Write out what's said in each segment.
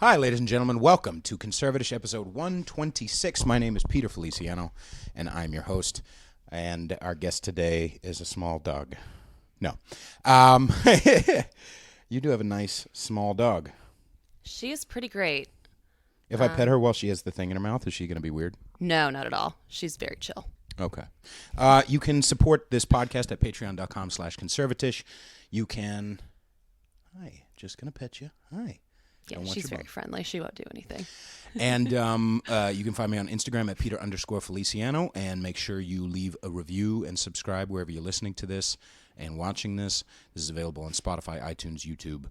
Hi, ladies and gentlemen. Welcome to CONSERVATISH episode 126. My name is Peter Feliciano, and I'm your host. And our guest today is a small dog. No. You do have a nice small dog. She is pretty great. If I pet her while she has the thing in her mouth, is she going to be weird? No, not at all. She's very chill. Okay. You can support this podcast at patreon.com/conservatish. You can... Hi, just going to pet you. Hi. Yeah, she's very friendly. She won't do anything. And you can find me on Instagram at Peter_Feliciano, and make sure you leave a review and subscribe wherever you're listening to this and watching this. This is available on Spotify, iTunes, YouTube,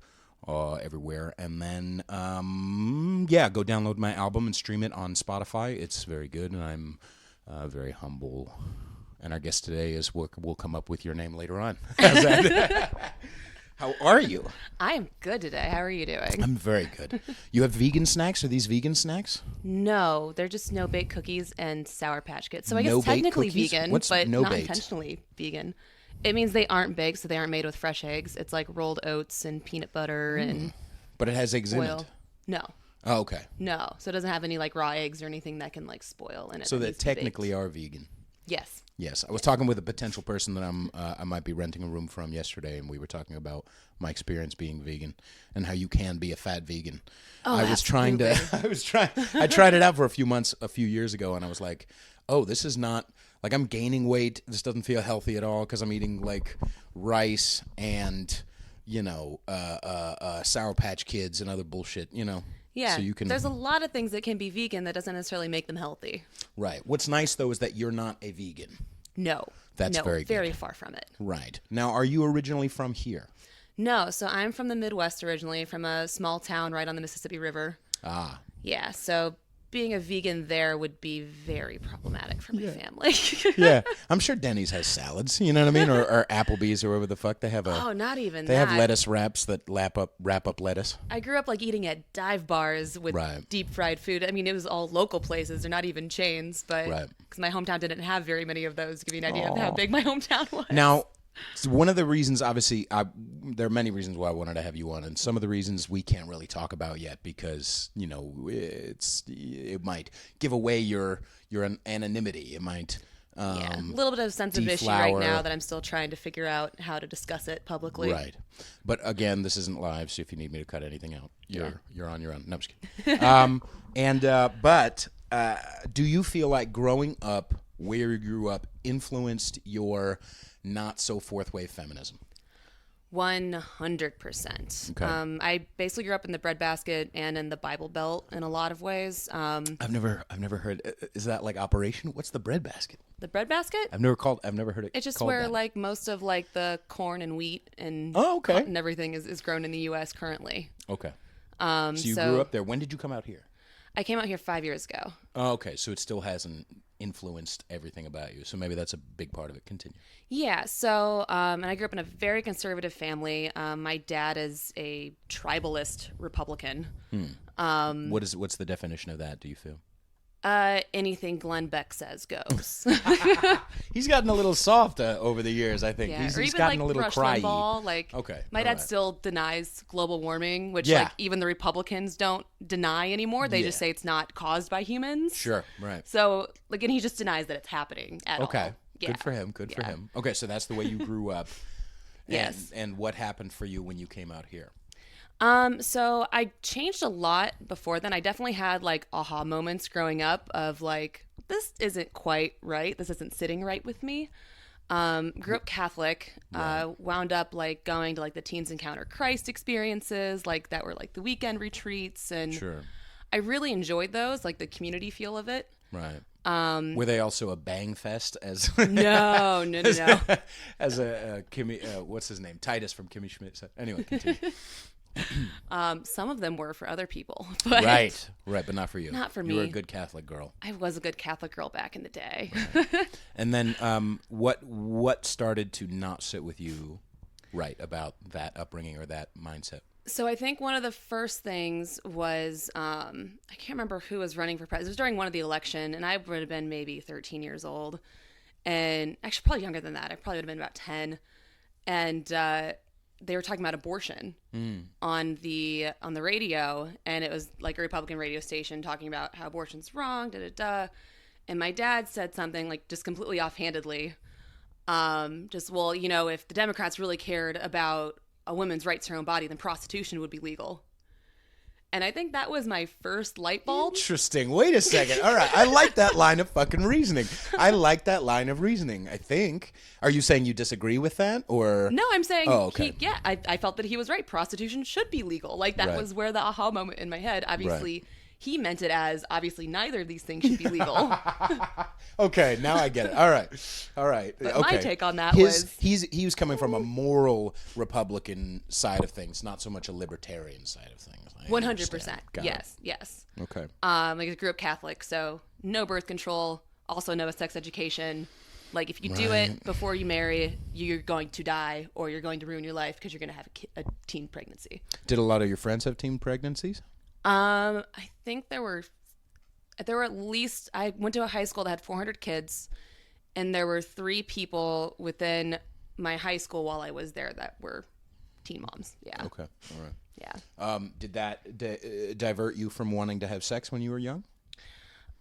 everywhere. And then, go download my album and stream it on Spotify. It's very good, and I'm very humble. And our guest today is we'll come up with your name later on. How's that? How are you? I am good today. How are you doing? I'm very good. You have vegan snacks? Are these vegan snacks? No, they're just no-bake cookies and Sour Patch Kids. So I guess No-bake technically cookies? vegan, What's but no-baked? not intentionally vegan. It means they aren't baked, so they aren't made with fresh eggs. It's like rolled oats and peanut butter and But it has eggs in oil. it. No, Oh, okay. no. So it doesn't have any like raw eggs or anything that can like spoil in it. So It that needs to be baked. technically are vegan. Yes. Yes, I was talking with a potential person that I might be renting a room from yesterday, and we were talking about my experience being vegan and how you can be a fat vegan. Oh, I was trying to. I tried it out for a few years ago, and I was like, "Oh, this is not like I'm gaining weight. This doesn't feel healthy at all because I'm eating like rice and Sour Patch Kids and other bullshit. Yeah, so you can. there's a lot of things that can be vegan that doesn't necessarily make them healthy. Right. What's nice though is that you're not a vegan. No. That's very good. Very far from it. Right. Now, are you originally from here? No, so I'm from the Midwest originally, from a small town right on the Mississippi River. Ah. Yeah, so being a vegan there would be very problematic for my family. Yeah. I'm sure Denny's has salads, you know what I mean? Or Applebee's or whatever the fuck. They have Oh, not even They that. have lettuce wraps that wrap up lettuce. I grew up like eating at dive bars with Right. deep fried food. I mean, it was all local places. They're not even chains, but Right. because my hometown didn't have very many of those, to give you an idea of how big my hometown was. Now, one of the reasons, obviously, there are many reasons why I wanted to have you on, and some of the reasons we can't really talk about yet because it might give away your anonymity. It might. Yeah, a little bit of sensitive issue right deflower- now that I'm still trying to figure out how to discuss it publicly. Right. But again, this isn't live, so if you need me to cut anything out, you're on your own. No, I'm just kidding. But do you feel like growing up where you grew up influenced your not so fourth wave feminism? 100%. Okay. I basically grew up in the breadbasket and in the Bible Belt in a lot of ways. I've never heard. Is that like Operation? What's the breadbasket? The breadbasket? I've never heard it. It's just called where that. like most of like the corn and wheat and Oh, okay. cotton and everything is grown in the U.S. currently. Okay. So you grew up there. When did you come out here? I came out here 5 years ago. Oh, okay. So it still hasn't influenced everything about you. So maybe that's a big part of it. Continue. Yeah. So, and I grew up in a very conservative family. My dad is a tribalist Republican. What's the definition of that? Do you feel? Anything Glenn Beck says goes. He's gotten a little soft over the years, I think. Yeah, He's or even gotten like a little Rush cryy. Limbaugh, like Okay, my all dad right. still denies global warming, which Yeah. like even the Republicans don't deny anymore. They just Yeah. say it's not caused by humans. Sure, right. So like, and he just denies that it's happening at all. Okay, Yeah. good for him. Good for him. Okay, so that's the way you grew up. Yes. And what happened for you when you came out here? So I changed a lot before then. I definitely had like aha moments growing up of like, this isn't quite right. This isn't sitting right with me. Grew up Catholic, wound up like going to like the Teens Encounter Christ experiences, like that were like the weekend retreats. And Sure. I really enjoyed those, like the community feel of it. Right. Were they also a bang fest as No. as a Kimmy? What's his name? Titus from Kimmy Schmidt said. Anyway, continue. Some of them were for other people, but Right, but not for you. Not for You were a me. good Catholic girl. I was a good Catholic girl back in the day. And then what started to not sit with you right about that upbringing or that mindset? So I think one of the first things was, I can't remember who was running for president. It was during one of the election, and I would have been maybe 13 years old. And actually probably younger than that. I probably would have been about 10. And they were talking about abortion on the radio, and it was like a Republican radio station talking about how abortion's wrong, and my dad said something like just completely offhandedly, well, if the Democrats really cared about a woman's right to her own body, then prostitution would be legal. And I think that was my first light bulb. Interesting. Wait a second. All right. I like that line of fucking reasoning. I like that line of reasoning, I think. Are you saying you disagree with that? Or No, I'm saying, okay. I felt that he was right. Prostitution should be legal. Like, that was where the aha moment in my head. Obviously, he meant it as, obviously, neither of these things should be legal. Okay, now I get it. All right. But okay. my take on that was... He was coming from a moral Republican side of things, not so much a libertarian side of things. 100%. Yes. Okay. I grew up Catholic, so no birth control, also no sex education. Like, if you do it before you marry, you're going to die, or you're going to ruin your life because you're going to have a teen pregnancy. Did a lot of your friends have teen pregnancies? I think there were at least, I went to a high school that had 400 kids, and there were 3 people within my high school while I was there that were teen moms. Yeah. Okay. All right. Yeah. Did that divert you from wanting to have sex when you were young?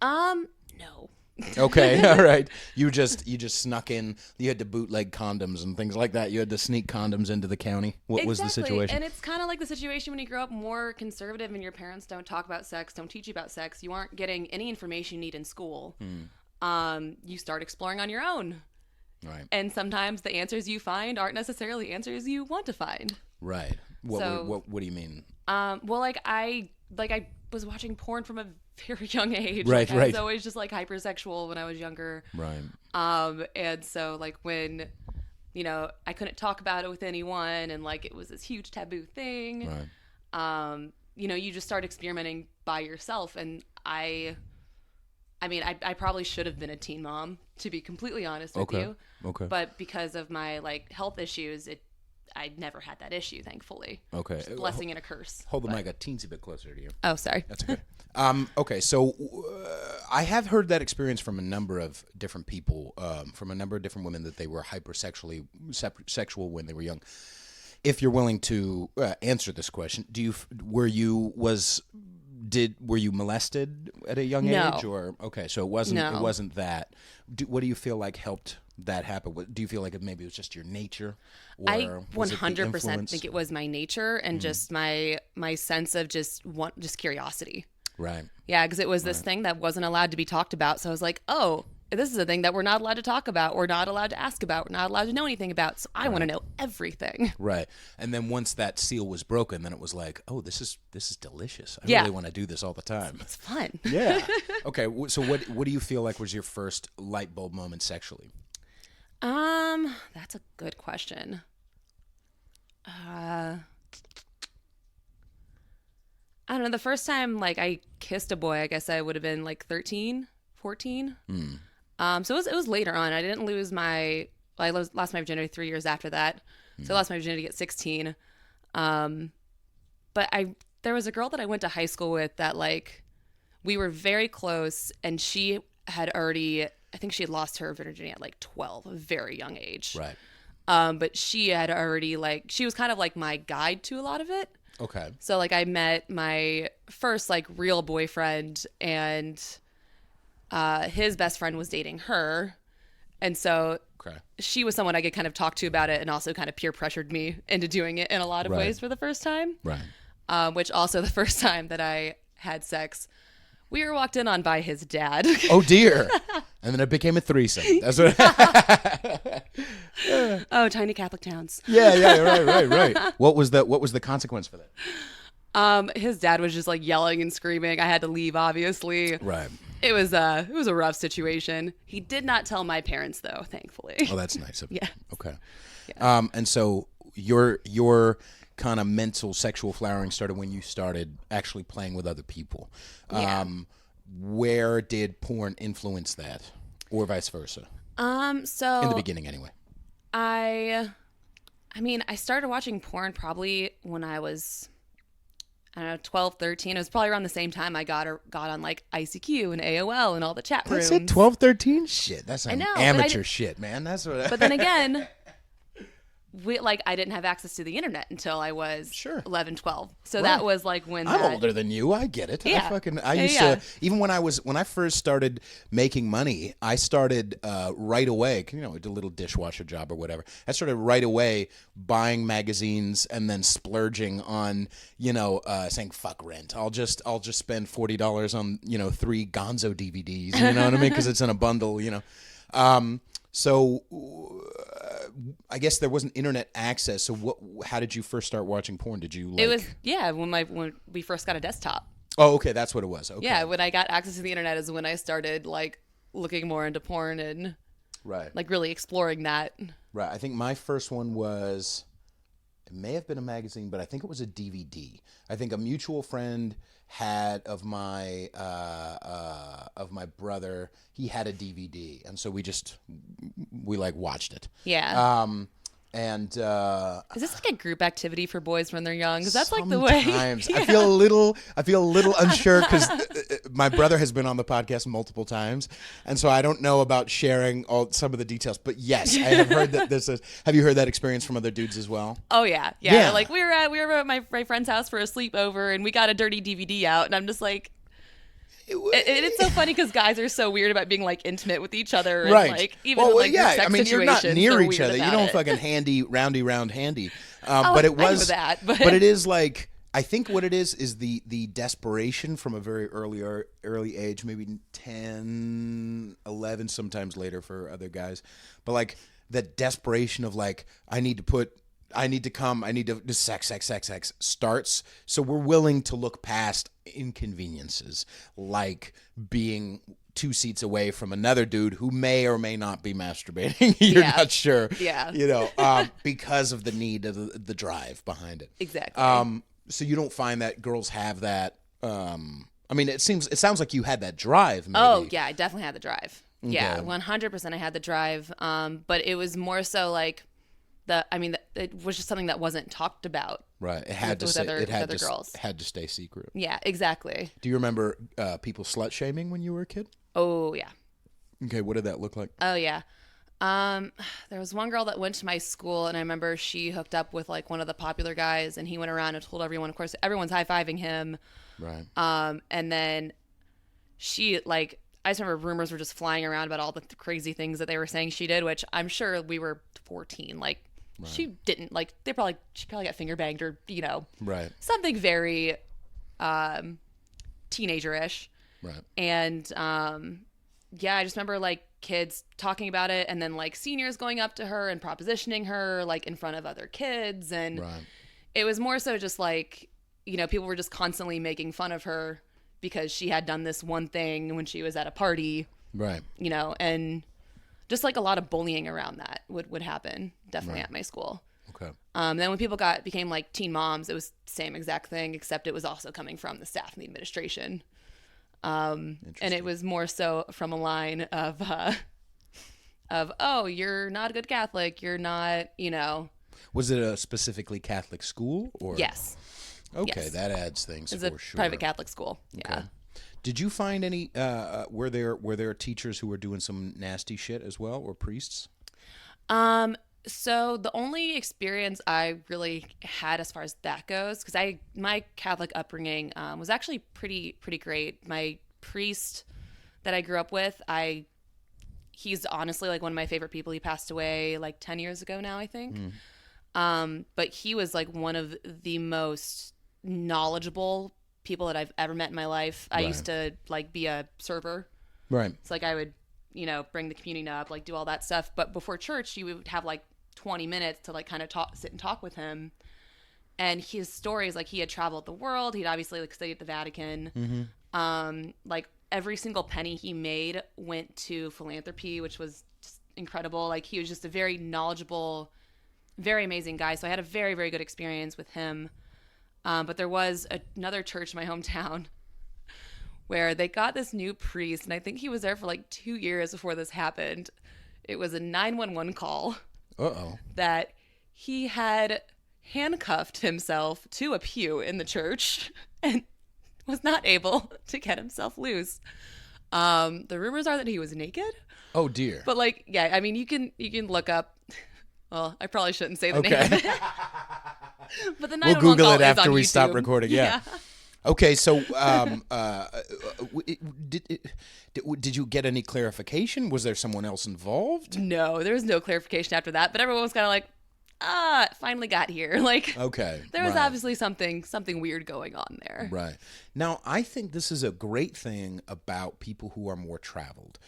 No. Okay, all right. You just snuck in. You had to bootleg condoms and things like that. You had to sneak condoms into the county. What was the situation? And it's kind of like the situation when you grow up more conservative and your parents don't talk about sex, don't teach you about sex. You aren't getting any information you need in school. You start exploring on your own. Right. And sometimes the answers you find aren't necessarily answers you want to find. Right. What do you mean? I was watching porn from a very young age. Right. I was always just like hypersexual when I was younger. Right. And so like when, I couldn't talk about it with anyone, and like it was this huge taboo thing. Right. You just start experimenting by yourself, and I probably should have been a teen mom, to be completely honest with you. Okay. But because of my like health issues, I never had that issue, thankfully. Okay. It's a blessing and a curse. Hold the mic a teensy bit closer to you. Oh, sorry. That's okay. Okay, so I have heard that experience from a number of different people, from a number of different women, that they were sexual when they were young. If you're willing to answer this question, were you molested at a young age, or okay? So it wasn't that. What do you feel like helped that happen? Do you feel like maybe it was just your nature? Or I 100% think it was my nature and just my sense of just curiosity. Right. Yeah, because it was this thing that wasn't allowed to be talked about. So I was like, oh, this is a thing that we're not allowed to talk about. We're not allowed to ask about. We're not allowed to know anything about. So I want to know everything. Right. And then once that seal was broken, then it was like, oh, this is delicious. I really want to do this all the time. It's fun. Yeah. Okay. So what do you feel like was your first light bulb moment sexually? That's a good question. I don't know. The first time like I kissed a boy, I guess I would have been like 13, 14. So it was later on. I didn't lose I lost my virginity 3 years after that. So I lost my virginity at 16. But there was a girl that I went to high school with that like we were very close, and she had already, I think she had lost her virginity at like 12, a very young age. Right. But she had already she was kind of like my guide to a lot of it. Okay. So like I met my first like real boyfriend, and his best friend was dating her. And so she was someone I could kind of talk to about it, and also kind of peer pressured me into doing it in a lot of ways for the first time. Right. Which also the first time that I had sex, we were walked in on by his dad. Oh dear. And then it became a threesome. That's what. Oh, tiny Catholic towns. Yeah. Right. What was the consequence for that? His dad was just like yelling and screaming. I had to leave, obviously. Right. It was a rough situation. He did not tell my parents, though, thankfully. Oh, that's nice of you. Yeah. Okay. Yeah. And so your kind of mental sexual flowering started when you started actually playing with other people. Yeah. Where did porn influence that, or vice versa? So in the beginning, anyway. I started watching porn probably when I was, I don't know, 12, 13. It was probably around the same time I got on like ICQ and AOL and all the chat rooms. That's it, 12, 13? Shit, that's some I know, amateur shit, man. That's what. But then again, I didn't have access to the internet until I was Sure. 11, 12. So Right. that was like when I'm that, older than you. I get it. Yeah. I Yeah, used yeah. to, even when I first started making money, I started right away, I did a little dishwasher job or whatever. I started right away buying magazines and then splurging on, saying fuck rent. I'll just spend $40 on, 3 Gonzo DVDs, you know what I mean? Because it's in a bundle, So I guess there wasn't internet access. So how did you first start watching porn? Did you it was, when we first got a desktop. Oh, okay, that's what it was. Okay. Yeah, when I got access to the internet is when I started like looking more into porn and Right. like really exploring that. Right. I think my first one was, it may have been a magazine, but I think it was a DVD. I think a mutual friend had of my brother. He had a DVD, and so we watched it. Yeah. And Is this like a group activity for boys when they're young? Because that's like the way. Sometimes Yeah. I feel a little unsure because my brother has been on the podcast multiple times, and so I don't know about sharing some of the details. But yes, I have heard that this is. Have you heard that experience from other dudes as well? Oh yeah. Yeah. Like we were at my friend's house for a sleepover, and we got a dirty DVD out, and I'm just like. It's so funny because guys are so weird about being like intimate with each other, and, Right. like even in, like yeah. sex I mean, you're not situations, near they're each weird other. You about don't it. fucking roundy round handy. Oh, But it I know was that, but it is like. I think what it is the desperation from a very early age, maybe 10, 11, sometimes later for other guys. But like the desperation of like, I need to come, I need to sex starts. So we're willing to look past inconveniences like being 2 seats away from another dude who may or may not be masturbating. You're Yeah. not sure. Yeah. Because of the need of the drive behind it. Exactly. So you don't find that girls have that. I mean, it sounds like you had that drive. Maybe. Oh yeah, I definitely had the drive. Okay. Yeah, 100% I had the drive. But it was more so like it was just something that wasn't talked about. Right. It had with to other- it with had other to girls. had to stay secret. Yeah, exactly. Do you remember people slut shaming when you were a kid? Oh yeah. Okay, what did that look like? Oh yeah. There was one girl that went to my school, and I remember she hooked up with like one of the popular guys, and he went around and told everyone. Of course, everyone's high-fiving him. Right. And then she like, I just remember rumors were just flying around about all the crazy things that they were saying she did, which I'm sure we were 14. Like she didn't like. She probably got finger banged or Right. something very teenager-ish. Right. And I just remember like kids talking about it, and then like seniors going up to her and propositioning her like in front of other kids, and Right. it was more so just like people were just constantly making fun of her because she had done this one thing when she was at a party, Right. and just like a lot of bullying around that would happen definitely at my school. Okay. Then when people became like teen moms, it was the same exact thing, except it was also coming from the staff and the administration. And it was more so from a line of oh, you're not a good Catholic, you're not, Was it a specifically Catholic school or? Yes. Okay, Yes. that adds things It's for a sure. private Catholic school. Yeah. Did you find any? Were there teachers who were doing some nasty shit as well, or priests? So the only experience I really had as far as that goes, because my Catholic upbringing was actually pretty great. My priest that I grew up with, he's honestly like one of my favorite people. He passed away like 10 years ago now, I think. But he was like one of the most knowledgeable people that I've ever met in my life. I used to like be a server. Right. It's like I would, bring the communion up, like do all that stuff. But before church, you would have like 20 minutes to like kind of sit and talk with him. And his stories, like he had traveled the world. He'd obviously like studied at the Vatican. Like every single penny he made went to philanthropy, which was just incredible. Like he was just a very knowledgeable, very amazing guy. So I had a very, very good experience with him. But there was another church in my hometown where they got this new priest, and I think he was there for like 2 years before this happened. It was a 911 call. Uh-oh. That he had handcuffed himself to a pew in the church and was not able to get himself loose. The rumors are that he was naked. Oh dear. But like, yeah, I mean, you can look up Well, I probably shouldn't say the name of it. But the We'll 911 Google call it is after on we YouTube. stop recording. Yeah. Okay, so did you get any clarification? Was there someone else involved? No, there was no clarification after that, but everyone was kind of like, it finally got here. Like, Okay, there was right. obviously something weird going on there. Right. Now, I think this is a great thing about people who are more traveled.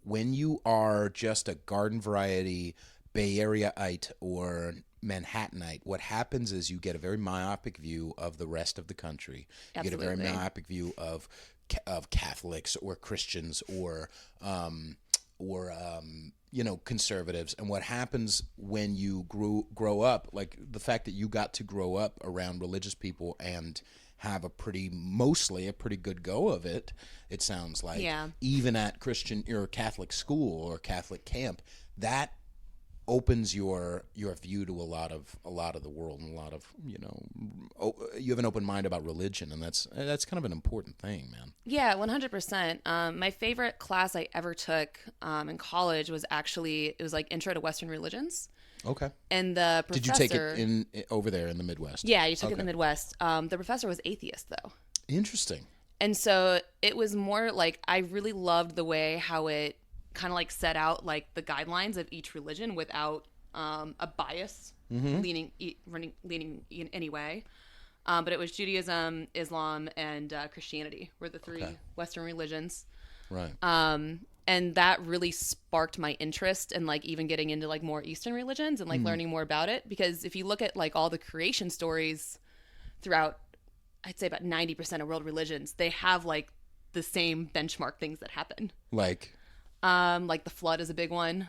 When you are just a garden variety Bay Area-ite or Manhattanite, what happens is you get a very myopic view of the rest of the country. You get a very Absolutely. myopic view of Catholics or Christians or conservatives. And what happens when you grow up, like the fact that you got to grow up around religious people and have mostly a pretty good go of it, it sounds like, Yeah. even at Christian or Catholic school or Catholic camp, that opens your view to a lot of the world, and a lot of, you have an open mind about religion, and that's kind of an important thing, man. Yeah, 100%. My favorite class I ever took in college was it was like Intro to Western Religions. Okay. And the professor... Did you take it over there in the Midwest? Yeah, you took it in the Midwest. The professor was atheist, though. Interesting. And so it was more like, I really loved the way how it kind of like set out like the guidelines of each religion without a bias leaning in any way. But it was Judaism, Islam, and Christianity were the three Western religions. Right. And that really sparked my interest in like even getting into like more Eastern religions and like learning more about it. Because if you look at like all the creation stories throughout, I'd say about 90% of world religions, they have like the same benchmark things that happen. Like the flood is a big one.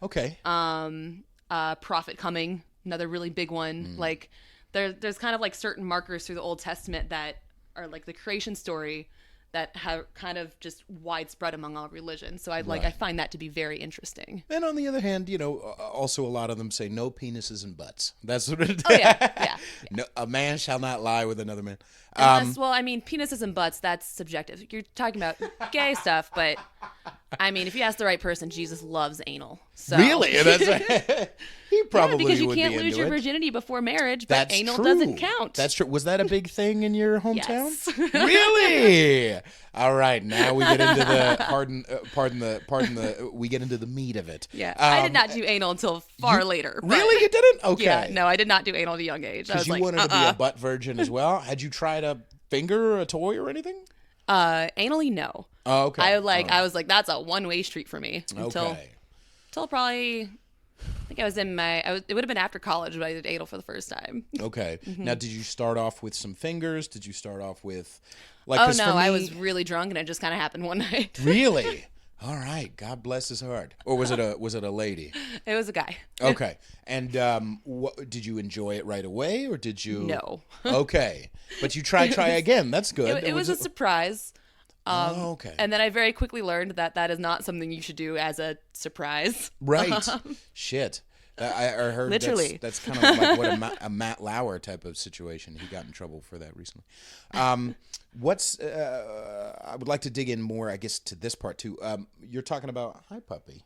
Okay. Prophet coming, another really big one. Like there's kind of like certain markers through the Old Testament that are like the creation story that have kind of just widespread among all religions. So I find that to be very interesting. And on the other hand, also a lot of them say no penises and butts. That's what it is. Oh yeah. No, a man shall not lie with another man. Unless, penises and butts, that's subjective. You're talking about gay stuff, but I mean, if you ask the right person, Jesus loves anal. So. Really? He probably because you would can't be lose into your it. virginity before marriage, but That's anal true. doesn't count. That's true. Was that a big thing in your hometown? Yes. Really? All right. Now we get into the we get into the meat of it. Yeah. I did not do anal until far later. But Really? You didn't? Okay. Yeah. No, I did not do anal at a young age. I Because was you like, wanted to be a butt virgin as well. Had you tried a finger or a toy or anything? Anally, no. Oh, okay. I was like, that's a one-way street for me until probably, I think I was in it would have been after college when I did anal for the first time. Okay. Now, did you start off with some fingers? Did you start off with Oh no, I was really drunk and it just kind of happened one night. Really? All right. God bless his heart. Or was it a lady? It was a guy. Okay. And did you enjoy it right away, or did you? No. Okay. But you try again. That's good. It was a surprise. Okay. And then I very quickly learned that is not something you should do as a surprise. Right. Shit. I heard Literally. That's kind of like what a Matt Lauer type of situation. He got in trouble for that recently. I would like to dig in more, I guess, to this part too. You're talking about, hi puppy.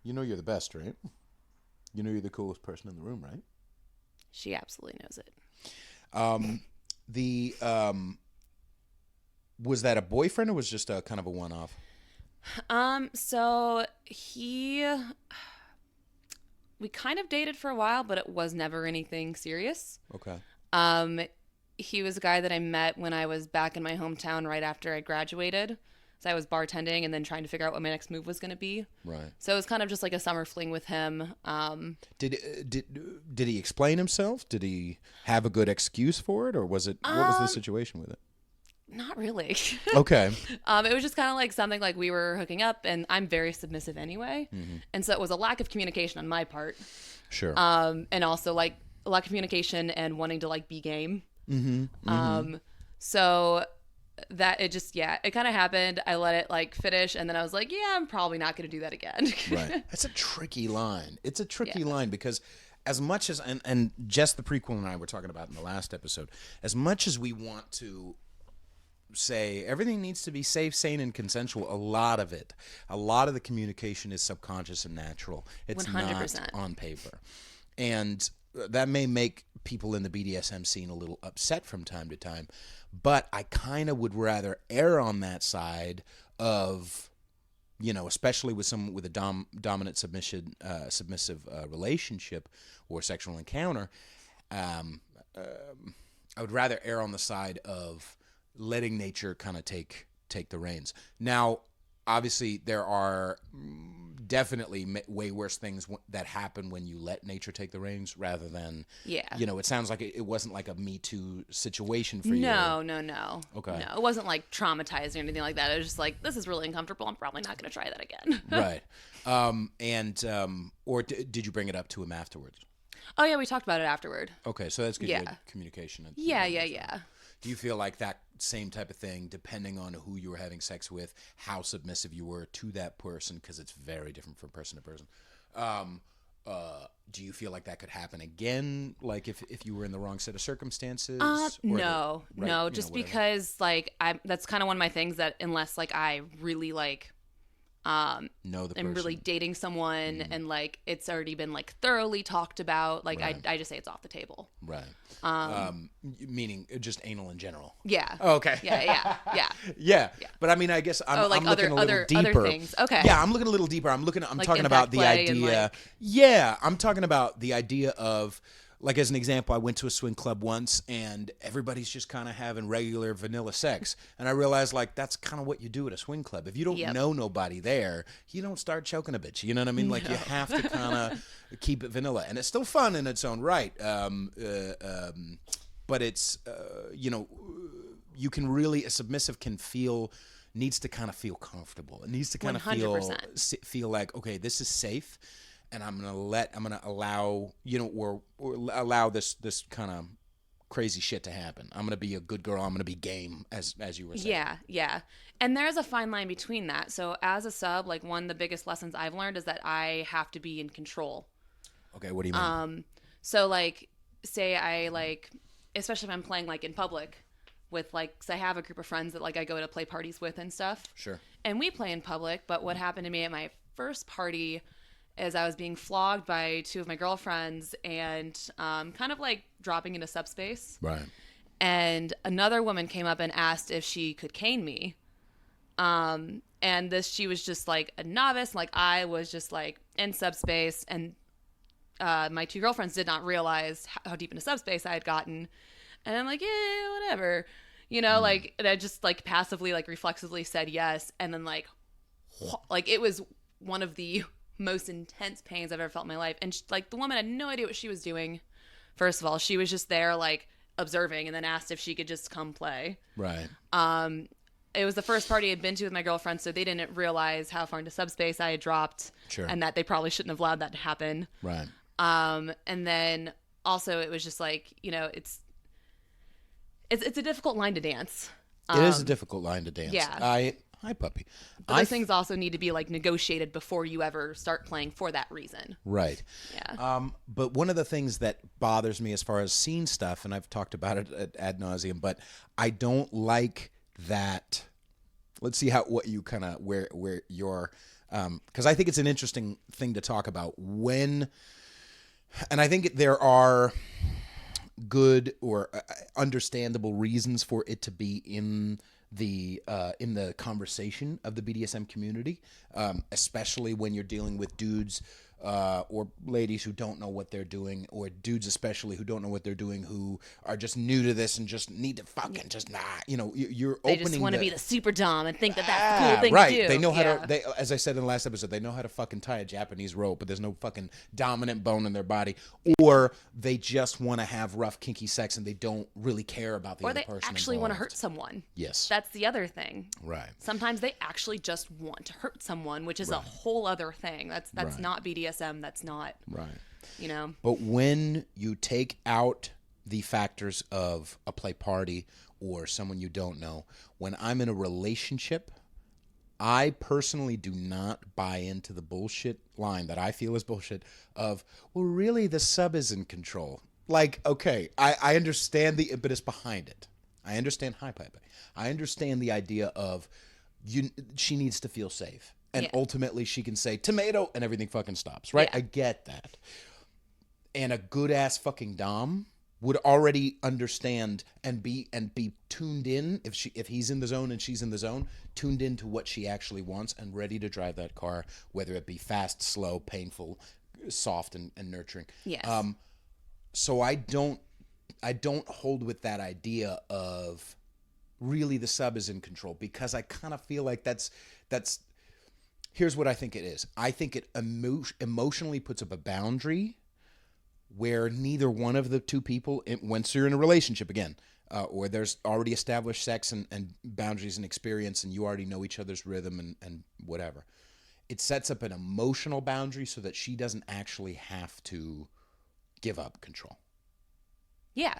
You know you're the best, right? You know you're the coolest person in the room, right? She absolutely knows it. Was that a boyfriend, or was just a kind of a one-off? So we kind of dated for a while, but it was never anything serious. Okay. He was a guy that I met when I was back in my hometown right after I graduated. So I was bartending and then trying to figure out what my next move was going to be. Right. So it was kind of just like a summer fling with him. Did he explain himself? Did he have a good excuse for it, or was it what was the situation with it? Not really. Okay. It was just kind of like something like we were hooking up, and I'm very submissive anyway. And so it was a lack of communication on my part. Sure. And also like a lack of communication and wanting to like be game. So that it kind of happened. I let it like finish, and then I was like, yeah, I'm probably not going to do that again. Right. That's a tricky line. It's a tricky line because as much as, and Jess the prequel and I were talking about in the last episode, as much as we want to say everything needs to be safe, sane, and consensual. A lot of the communication is subconscious and natural. It's 100%. not on paper. And that may make people in the BDSM scene a little upset from time to time, but I kind of would rather err on that side of, especially with someone with a dominant submissive relationship or sexual encounter. I would rather err on the side of letting nature kind of take the reins. Now, obviously, there are definitely way worse things that happen when you let nature take the reins rather than, it sounds like it wasn't like a Me Too situation for you. No. Okay. No, it wasn't like traumatizing or anything like that. It was just like, this is really uncomfortable. I'm probably not going to try that again. Right. Or did you bring it up to him afterwards? Oh, yeah, we talked about it afterward. Okay, so that's good. Yeah. You had communication. Yeah. Do you feel like that same type of thing, depending on who you were having sex with, how submissive you were to that person, because it's very different from person to person, do you feel like that could happen again, like if you were in the wrong set of circumstances? No, just because like that's kind of one of my things that unless like I really like know the person. I'm really dating someone and like it's already been like thoroughly talked about, like right. I just say it's off the table. Right. Meaning just anal in general. Yeah. Oh, okay. Yeah. But I mean, I guess I'm looking a little deeper. Other things. Okay. Yeah, I'm looking a little deeper. I'm like talking about the idea. I'm talking about the idea of, like, as an example, I went to a swing club once and everybody's just kind of having regular vanilla sex. And I realized, like, that's kind of what you do at a swing club. If you don't know nobody there, you don't start choking a bitch. You know what I mean? Like, you have to kind of keep it vanilla. And it's still fun in its own right. But it's, you can really, a submissive needs to kind of feel comfortable. It needs to kind of feel like, okay, this is safe. And I'm gonna allow, or allow this kind of crazy shit to happen. I'm gonna be a good girl. I'm gonna be game, as you were saying. Yeah. And there's a fine line between that. So as a sub, like one of the biggest lessons I've learned is that I have to be in control. Okay, what do you mean? So like, say I like, especially if I'm playing like in public with like, cause I have a group of friends that like I go to play parties with and stuff. Sure. And we play in public. But what happened to me at my first party is I was being flogged by two of my girlfriends and kind of like dropping into subspace. Right. And another woman came up and asked if she could cane me. And she was just like a novice. Like I was just like in subspace. And my two girlfriends did not realize how deep into subspace I had gotten. And I'm like, yeah, whatever. Like, and I just like passively, like reflexively said yes. And then like it was one of the most intense pains I've ever felt in my life. And like the woman had no idea what she was doing. First of all, she was just there like observing and then asked if she could just come play. Right. It was the first party I'd been to with my girlfriend, so they didn't realize how far into subspace I had dropped. Sure. And that they probably shouldn't have allowed that to happen. Right. And then also it was just like, it's a difficult line to dance. It is a difficult line to dance. Yeah. Hi, puppy. But those things also need to be like negotiated before you ever start playing for that reason. Right. Yeah. But one of the things that bothers me as far as scene stuff, and I've talked about it ad nauseum, but I don't like that. Let's see what you kind of where your because I think it's an interesting thing to talk about when, and I think there are good or understandable reasons for it to be in the conversation of the BDSM community, especially when you're dealing with dudes or ladies who don't know what they're doing, or dudes especially who don't know what they're doing, who are just new to this and just need to fucking just you're they opening. Just want to be the super dom and think that that's the cool thing right. to do. They know how to. As I said in the last episode, they know how to fucking tie a Japanese rope, but there's no fucking dominant bone in their body, or they just want to have rough, kinky sex and they don't really care about the other person. Or they actually want to hurt someone. Yes, that's the other thing. Right. Sometimes they actually just want to hurt someone, which is a whole other thing. That's not BDSM. That's not right. But when you take out the factors of a play party or someone you don't know, when I'm in a relationship, I personally do not buy into the bullshit line that I feel is bullshit of, well, really the sub is in control. Like, okay, I understand the impetus behind it. I understand high piping. I understand the idea of she needs to feel safe. And ultimately she can say tomato and everything fucking stops, right? Yeah. I get that. And a good ass fucking dom would already understand and be tuned in if he's in the zone and she's in the zone, tuned into what she actually wants and ready to drive that car, whether it be fast, slow, painful, soft, and nurturing. Yes. So I don't hold with that idea of really the sub is in control, because I kind of feel like that's here's what I think it is. I think it emotionally puts up a boundary where neither one of the two people, once you're in a relationship again, or there's already established sex and boundaries and experience, and you already know each other's rhythm and whatever, it sets up an emotional boundary so that she doesn't actually have to give up control. Yeah.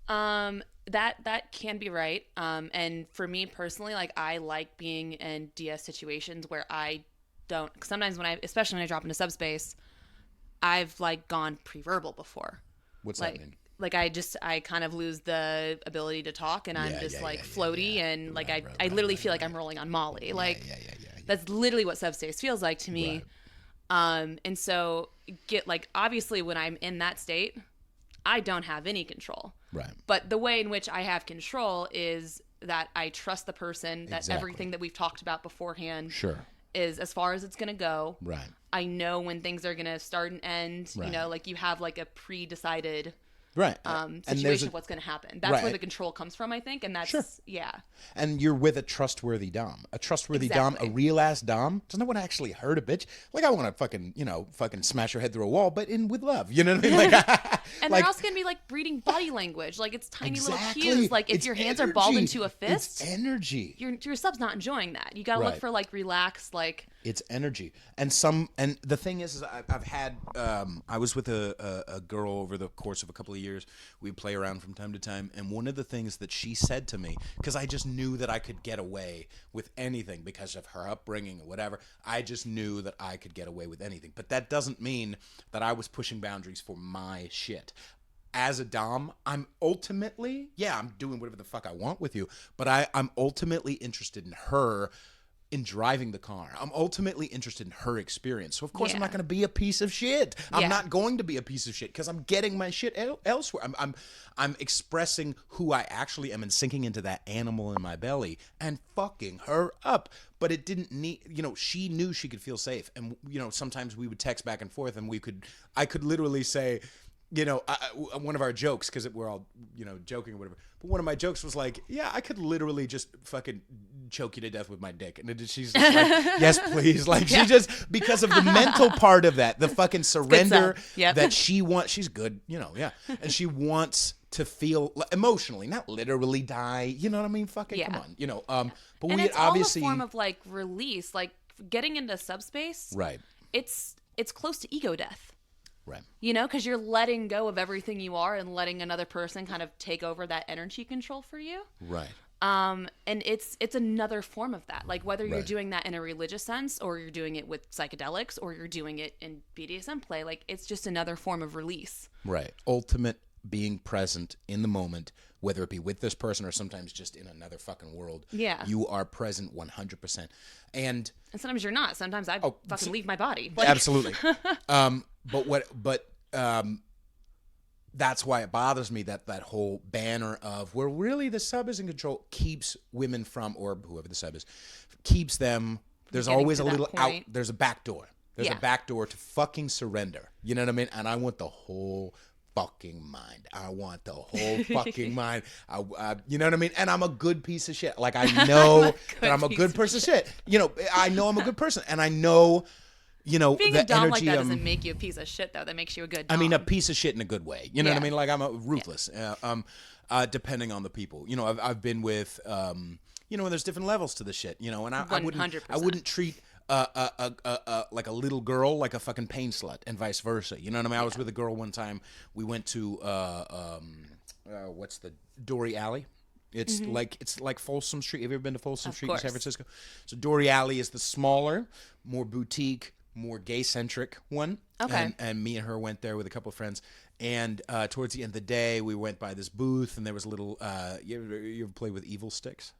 That can be right. And for me personally, like, I like being in DS situations where I don't, sometimes especially when I drop into subspace, I've like gone pre-verbal before. What's like, that mean? Like I kind of lose the ability to talk, and I'm just floaty, and like I literally feel like I'm rolling on Molly. That's literally what subspace feels like to me. Right. And so obviously when I'm in that state, I don't have any control. Right. But the way in which I have control is that I trust the person, that everything that we've talked about beforehand is as far as it's going to go. Right. I know when things are going to start and end. Right. You know, like you have like a pre-decided situation of what's going to happen. That's where the control comes from, I think. And that's, And you're with a trustworthy dom. A trustworthy dom, a real ass dom, doesn't want to actually hurt a bitch. Like, I want to fucking smash her head through a wall, but with love. You know what I mean? Like, and they're also going to be like reading body language. Like, it's tiny little cues. Like, if your hands are balled into a fist, it's energy. Your sub's not enjoying that. You got to look for like relaxed, like. It's energy. And the thing is I've had, I was with a girl over the course of a couple of years. We play around from time to time. And one of the things that she said to me, because I just knew that I could get away with anything because of her upbringing or whatever. I just knew that I could get away with anything. But that doesn't mean that I was pushing boundaries for my shit. As a dom, I'm ultimately, I'm doing whatever the fuck I want with you. But I'm ultimately interested in her, in driving the car. I'm ultimately interested in her experience. So of course I'm not going to be a piece of shit. I'm not going to be a piece of shit because I'm getting my shit elsewhere. I'm expressing who I actually am and sinking into that animal in my belly and fucking her up. But it didn't need, she knew she could feel safe. And, sometimes we would text back and forth and I could literally say, one of our jokes, because we're all, joking or whatever. But one of my jokes was like, I could literally just fucking choke you to death with my dick. And she's just like, yes, please. Like, she just, because of the mental part of that, the fucking surrender that she wants, she's good, And she wants to feel emotionally, not literally die. You know what I mean? Fucking come on, But and we it's obviously all a form of like release, like getting into subspace. Right. It's close to ego death. Right. Because you're letting go of everything you are and letting another person kind of take over that energy control for you. Right. And it's another form of that. Like, whether you're doing that in a religious sense, or you're doing it with psychedelics, or you're doing it in BDSM play, like, it's just another form of release. Right. Ultimate being present in the moment, whether it be with this person or sometimes just in another fucking world. Yeah. You are present 100%. And sometimes you're not. Sometimes I fucking leave my body. Like. Absolutely. But that's why it bothers me that whole banner of where really the sub is in control keeps women from, or whoever the sub is, keeps them. There's always a little out. There's a back door. There's a back door to fucking surrender. You know what I mean? And I want the whole fucking mind. I want the whole fucking mind. You know what I mean? And I'm a good piece of shit. Like, I know that I'm a good person of shit. I know I'm a good person, and I know. Being the a dom energy, like that doesn't make you a piece of shit, though. That makes you a good dom. I mean, a piece of shit in a good way. You know what I mean? Like, I'm ruthless. Depending on the people. I've been with, and there's different levels to the shit. And I wouldn't treat like a little girl like a fucking pain slut, and vice versa. You know what I mean? I was with a girl one time. We went to what's the Dory Alley? It's like Folsom Street. Have you ever been to Folsom Street in San Francisco? So Dory Alley is the smaller, more boutique, more gay-centric one. Okay. And me and her went there with a couple of friends. And towards the end of the day, we went by this booth, and there was a little. You ever play with evil sticks?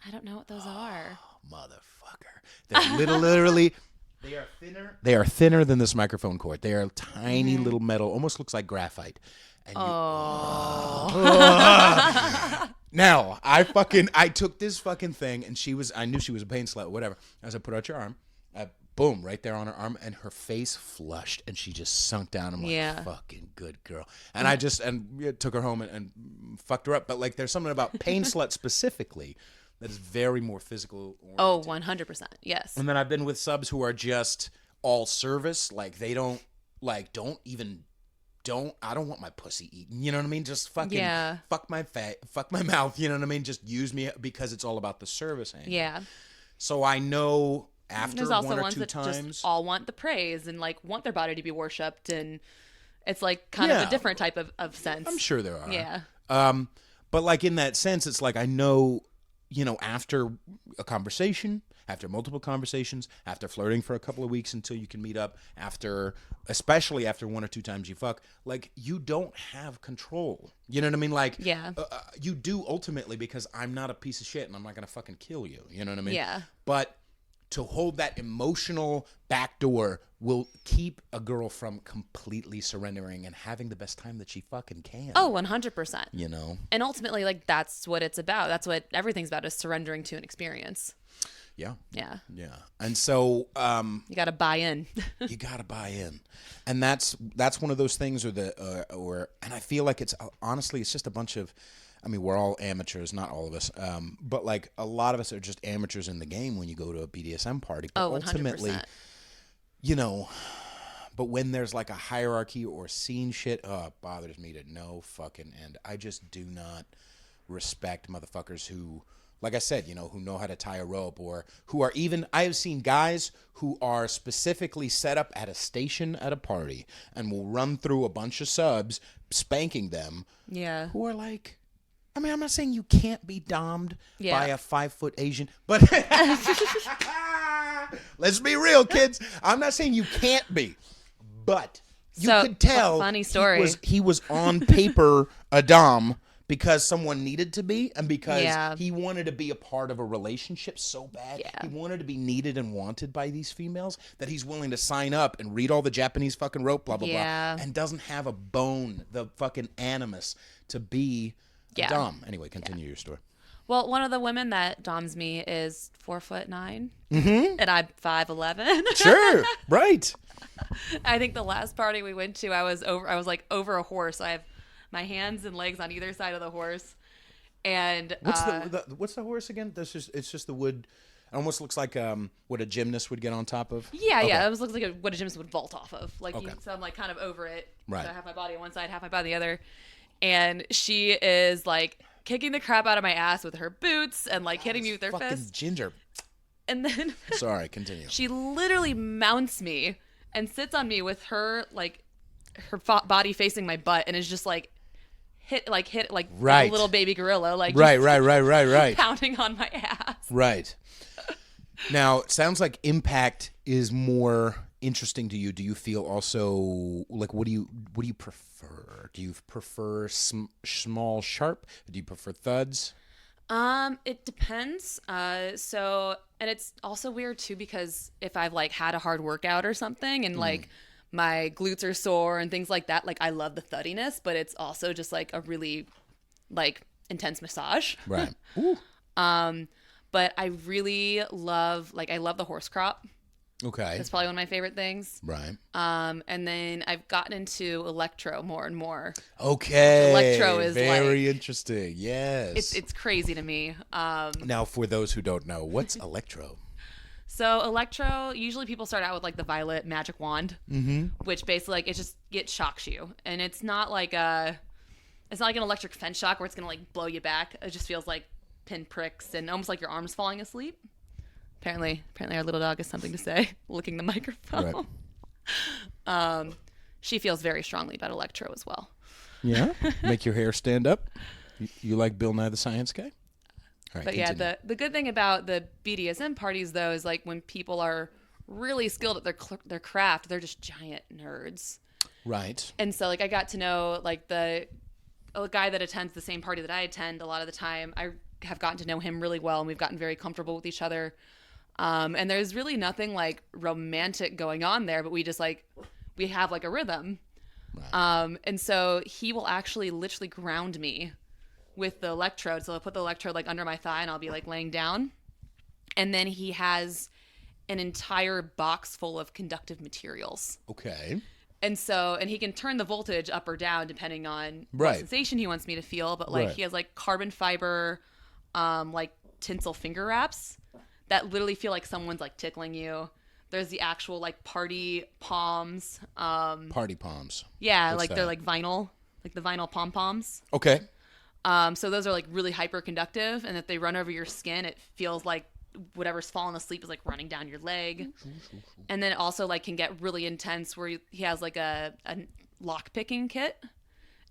I don't know what those are. Motherfucker! They're literally. They are thinner. They are thinner than this microphone cord. They are tiny little metal, almost looks like graphite. And now I took this fucking thing, and I knew she was a pain slut, whatever. As I put out your arm, boom, right there on her arm, and her face flushed, and she just sunk down. I'm like, fucking good girl. And I just took her home and fucked her up. But like, there's something about pain slut specifically that is very more physical oriented. Oh, 100%. Yes. And then I've been with subs who are just all service, like they don't I don't want my pussy eaten. You know what I mean? Just fucking fuck my mouth. You know what I mean? Just use me because it's all about the service angle. Yeah. So I know after There's also one or ones two that times, just all want the praise and like want their body to be worshipped, and it's like kind of a different type of sense. I'm sure there are. Yeah. But like in that sense, it's like I know, after a conversation, after multiple conversations, after flirting for a couple of weeks until you can meet up, especially after one or two times you fuck, like you don't have control. You know what I mean? Like, you do ultimately, because I'm not a piece of shit and I'm not going to fucking kill you. You know what I mean? Yeah. But to hold that emotional back door will keep a girl from completely surrendering and having the best time that she fucking can. Oh, 100%. And ultimately, like, that's what it's about. That's what everything's about, is surrendering to an experience. Yeah. Yeah. Yeah. And so you got to buy in. You got to buy in. And that's one of those things and I feel like it's honestly it's just a bunch of, I mean, we're all amateurs, not all of us, but like a lot of us are just amateurs in the game when you go to a BDSM party. But 100%. ultimately, but when there's like a hierarchy or scene shit, it bothers me to no fucking end. I just do not respect motherfuckers who, like I said, who know how to tie a rope, or who are even, I have seen guys who are specifically set up at a station at a party and will run through a bunch of subs spanking them. Yeah. Who are like, I mean, I'm not saying you can't be dommed by a 5-foot Asian, but let's be real, kids. I'm not saying you can't be, but you could tell funny story. He was on paper a dom because someone needed to be, and because he wanted to be a part of a relationship so bad. Yeah. He wanted to be needed and wanted by these females that he's willing to sign up and read all the Japanese fucking rope, blah, blah, blah, and doesn't have a bone, the fucking animus to be a dom. Anyway, continue your story. Well, one of the women that doms me is 4'9", and I'm 5'11". Sure, right. I think the last party we went to, I was like over a horse. I have my hands and legs on either side of the horse, and what's the horse again? It's just the wood. It almost looks like what a gymnast would get on top of. Yeah, it almost looks like what a gymnast would vault off of. So I'm like kind of over it. Right. So I have my body on one side, half my body on the other, and she is like kicking the crap out of my ass with her boots and like hitting me with her fist. Ginger. And then sorry, continue. She literally mounts me and sits on me with her like her body facing my butt, and is just like hit like a little baby gorilla, like right pounding on my ass. Right. Now, it sounds like impact is more interesting to you. Do you feel also like what do you prefer? Do you prefer small, sharp? Do you prefer thuds? It depends. And it's also weird too, because if I've like had a hard workout or something and like my glutes are sore and things like that, like I love the thuddiness, but it's also just like a really like intense massage. Right. Ooh. But I really love the horse crop. Okay. That's probably one of my favorite things. Right. And then I've gotten into electro more and more. Okay. Electro is very interesting. Yes. It's crazy to me. Now, for those who don't know, what's electro? So electro, usually people start out with like the violet magic wand, which basically like it shocks you, and it's not like an electric fence shock where it's gonna like blow you back. It just feels like pin pricks and almost like your arm's falling asleep. Apparently our little dog has something to say, licking the microphone. Right. She feels very strongly about electro as well. Yeah? Make your hair stand up? You like Bill Nye the Science Guy? All right, but continue. Yeah, the good thing about the BDSM parties, though, is like when people are really skilled at their craft. They're just giant nerds. Right. And so like I got to know like a guy that attends the same party that I attend a lot of the time. I have gotten to know him really well, and we've gotten very comfortable with each other. And there's really nothing like romantic going on there, but we just like, we have like a rhythm. Right. And so he will actually literally ground me with the electrode. So I'll put the electrode like under my thigh and I'll be like laying down. And then he has an entire box full of conductive materials. Okay. And he can turn the voltage up or down depending on what sensation he wants me to feel. But like he has like carbon fiber, like tinsel finger wraps that literally feel like someone's like tickling you. There's the actual like party palms. Party palms. Yeah, What's like that? they're like vinyl, like the vinyl pom poms. Okay. So those are like really hyper conductive, and if they run over your skin, it feels like whatever's falling asleep is like running down your leg. And then it also like can get really intense where he has like a lock picking kit.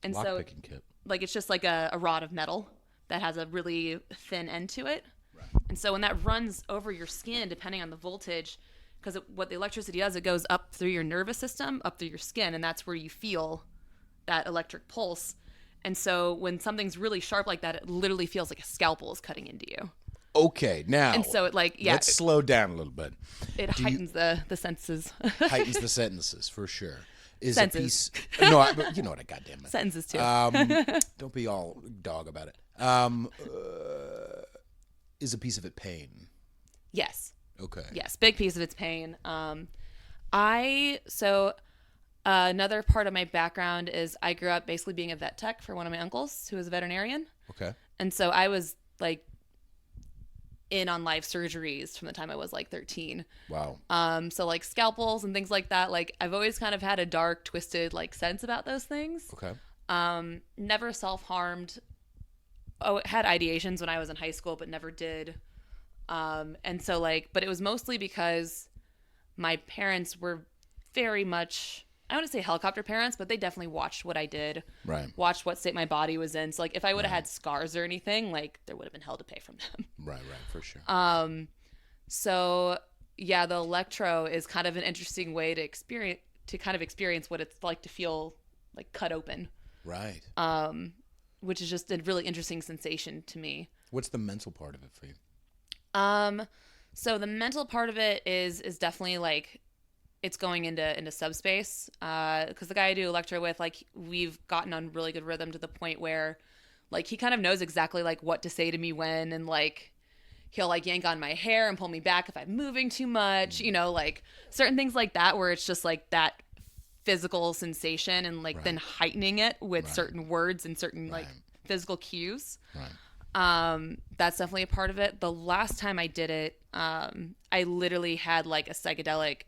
And lock picking kit. Like it's just like a rod of metal that has a really thin end to it. Right. And so when that runs over your skin, depending on the voltage, because what the electricity does, it goes up through your nervous system, up through your skin, and that's where you feel that electric pulse. And so when something's really sharp like that, it literally feels like a scalpel is cutting into you. Okay, now. And so it like, yeah. Let's slow down a little bit. It heightens the senses. Heightens the sentences, for sure. Senses. No, you know what I goddamn it. Sentences too. Don't be all dog about it. Is a piece of it pain? Yes. Okay. Yes, big piece of it's pain. Another part of my background is I grew up basically being a vet tech for one of my uncles who was a veterinarian. Okay. And so I was like in on live surgeries from the time I was like 13. Wow. So like scalpels and things like that, like I've always kind of had a dark, twisted like sense about those things. Okay. Never self-harmed. Had ideations when I was in high school, but never did. And so like, but it was mostly because my parents were very much, I wouldn't say helicopter parents, but they definitely watched what I did. Right. Watched what state my body was in. So like if I would have had scars or anything, like there would have been hell to pay from them. Right, for sure. So yeah, the electro is kind of an interesting way to experience what it's like to feel like cut open. Right. Which is just a really interesting sensation to me. What's the mental part of it for you? So the mental part of it is definitely like it's going into subspace. Because the guy I do electro with, like we've gotten on really good rhythm to the point where like he kind of knows exactly like what to say to me when, and like he'll like yank on my hair and pull me back if I'm moving too much, you know, like certain things like that where it's just like that physical sensation and like then heightening it with certain words and certain like physical cues. That's definitely a part of it. The last time I did it, I literally had like a psychedelic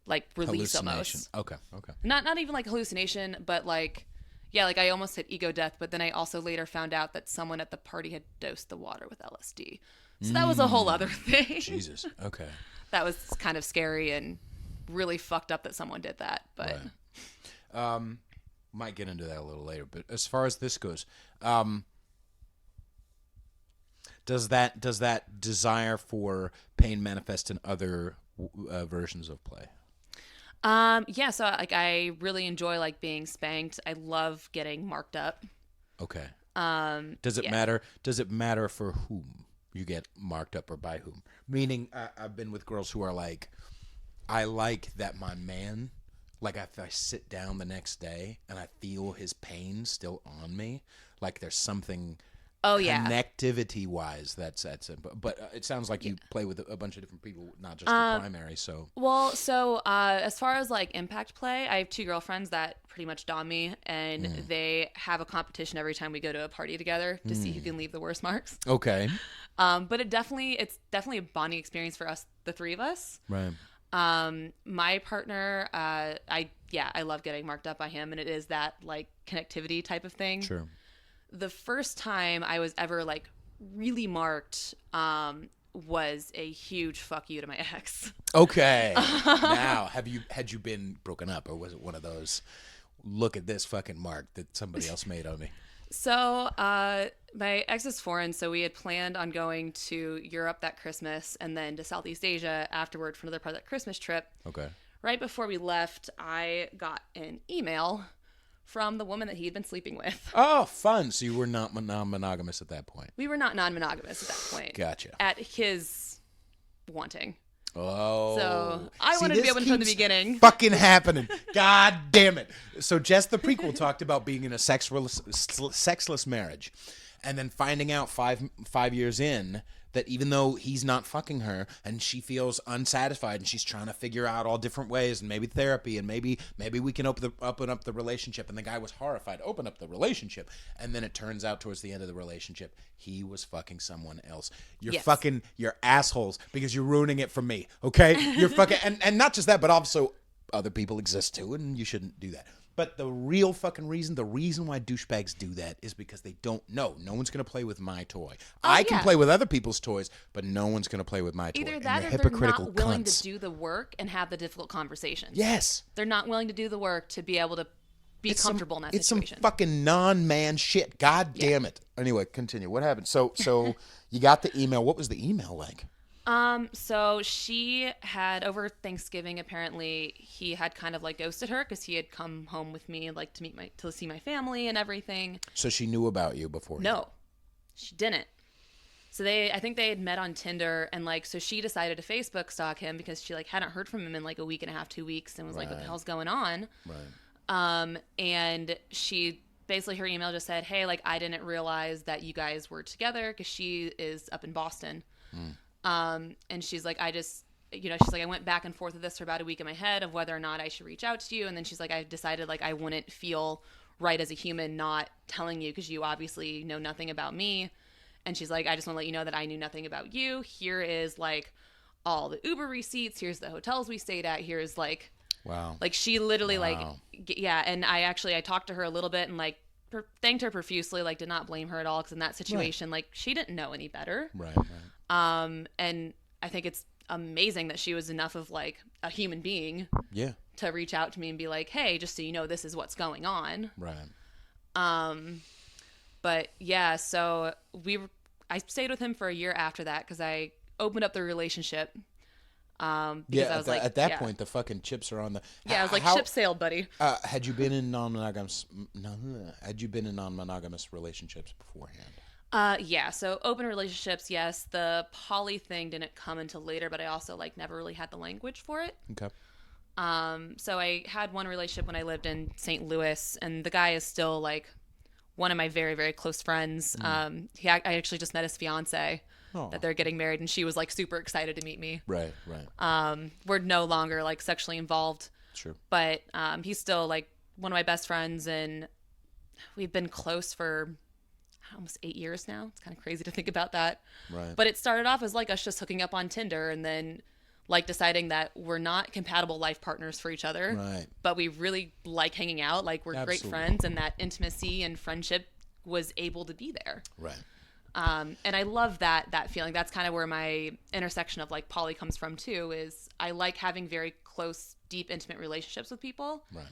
like release almost. Okay. Not even like hallucination, but like like I almost hit ego death, but then I also later found out that someone at the party had dosed the water with LSD. So that was a whole other thing. Jesus. Okay. That was kind of scary and really fucked up that someone did that, but might get into that a little later. But as far as this goes, does that desire for pain manifest in other versions of play? Yeah. So like I really enjoy like being spanked. I love getting marked up. Okay. Does it matter? Does it matter for whom you get marked up or by whom? Meaning, I've been with girls who are like, I like that my man, like if I sit down the next day and I feel his pain still on me, like there's something connectivity wise that's but it sounds like you play with a bunch of different people, not just your primary. So as far as like impact play, I have two girlfriends that pretty much dom me, and they have a competition every time we go to a party together to see who can leave the worst marks. Okay. But it's definitely a bonding experience for us, the three of us. Right. My partner, I love getting marked up by him, and it is that like connectivity type of thing. Sure. The first time I was ever like really marked, was a huge fuck you to my ex. Okay. Now, had you been broken up, or was it one of those, look at this fucking mark that somebody else made on me? So, my ex is foreign, so we had planned on going to Europe that Christmas and then to Southeast Asia afterward for another part of that Christmas trip. Okay. Right before we left, I got an email from the woman that he had been sleeping with. Oh, fun. So you were not non-monogamous at that point. We were not non-monogamous at that point. Gotcha. At his wanting. Oh. So I wanted to be open from the beginning. Fucking happening. God damn it. So Jess the prequel talked about being in a sexless marriage, and then finding out five years in that even though he's not fucking her and she feels unsatisfied and she's trying to figure out all different ways and maybe therapy and maybe we can open up the relationship, and the guy was horrified, open up the relationship, and then it turns out towards the end of the relationship he was fucking someone else. You're assholes because you're ruining it for me, okay? You're fucking and not just that, but also other people exist too, and you shouldn't do that. But the real fucking reason, the reason why douchebags do that is because they don't know. No one's going to play with my toy. I can play with other people's toys, but no one's going to play with my toy. Either that or they're not willing to do the work and have the difficult conversations. Yes. They're not willing to do the work to be able to be comfortable in that situation. It's some fucking non-man shit. God damn it. Anyway, continue. What happened? So you got the email. What was the email like? So she had, over Thanksgiving, apparently he had kind of like ghosted her because he had come home with me like to see my family and everything. So she knew about you before? No, she didn't. So I think they had met on Tinder, and like, so she decided to Facebook stalk him because she like hadn't heard from him in like a week and a half, 2 weeks, and was like, what the hell's going on? Right. And she basically, her email just said, hey, like, I didn't realize that you guys were together because she is up in Boston. And she's like, she's like, I went back and forth with this for about a week in my head of whether or not I should reach out to you. And then she's like, I decided like I wouldn't feel right as a human not telling you because you obviously know nothing about me. And she's like, I just want to let you know that I knew nothing about you. Here is like all the Uber receipts. Here's the hotels we stayed at. Here's like, wow. Like she literally like, yeah. And I talked to her a little bit and like thanked her profusely, like did not blame her at all. Cause in that situation, like she didn't know any better. Right. And I think it's amazing that she was enough of like a human being to reach out to me and be like, hey, just so you know, this is what's going on. Right. But yeah, so I stayed with him for a year after that because I opened up the relationship. Because I was like, at that point, the fucking chips are on the. Yeah, I was like, ship sailed, buddy. Had you been in non-monogamous relationships beforehand? Yeah, so open relationships, yes. The poly thing didn't come until later, but I also like never really had the language for it. Okay. So I had one relationship when I lived in St. Louis, and the guy is still like one of my very, very close friends. I actually just met his fiance. That they're getting married, and she was like super excited to meet me. Right. We're no longer like sexually involved. Sure. But he's still like one of my best friends, and we've been close for almost 8 years now. It's kind of crazy to think about that. Right. But it started off as like us just hooking up on Tinder, and then like deciding that we're not compatible life partners for each other. Right. But we really like hanging out. Like we're great friends, and that intimacy and friendship was able to be there. Right. And I love that feeling. That's kind of where my intersection of like poly comes from too, is I like having very close, deep, intimate relationships with people. Right.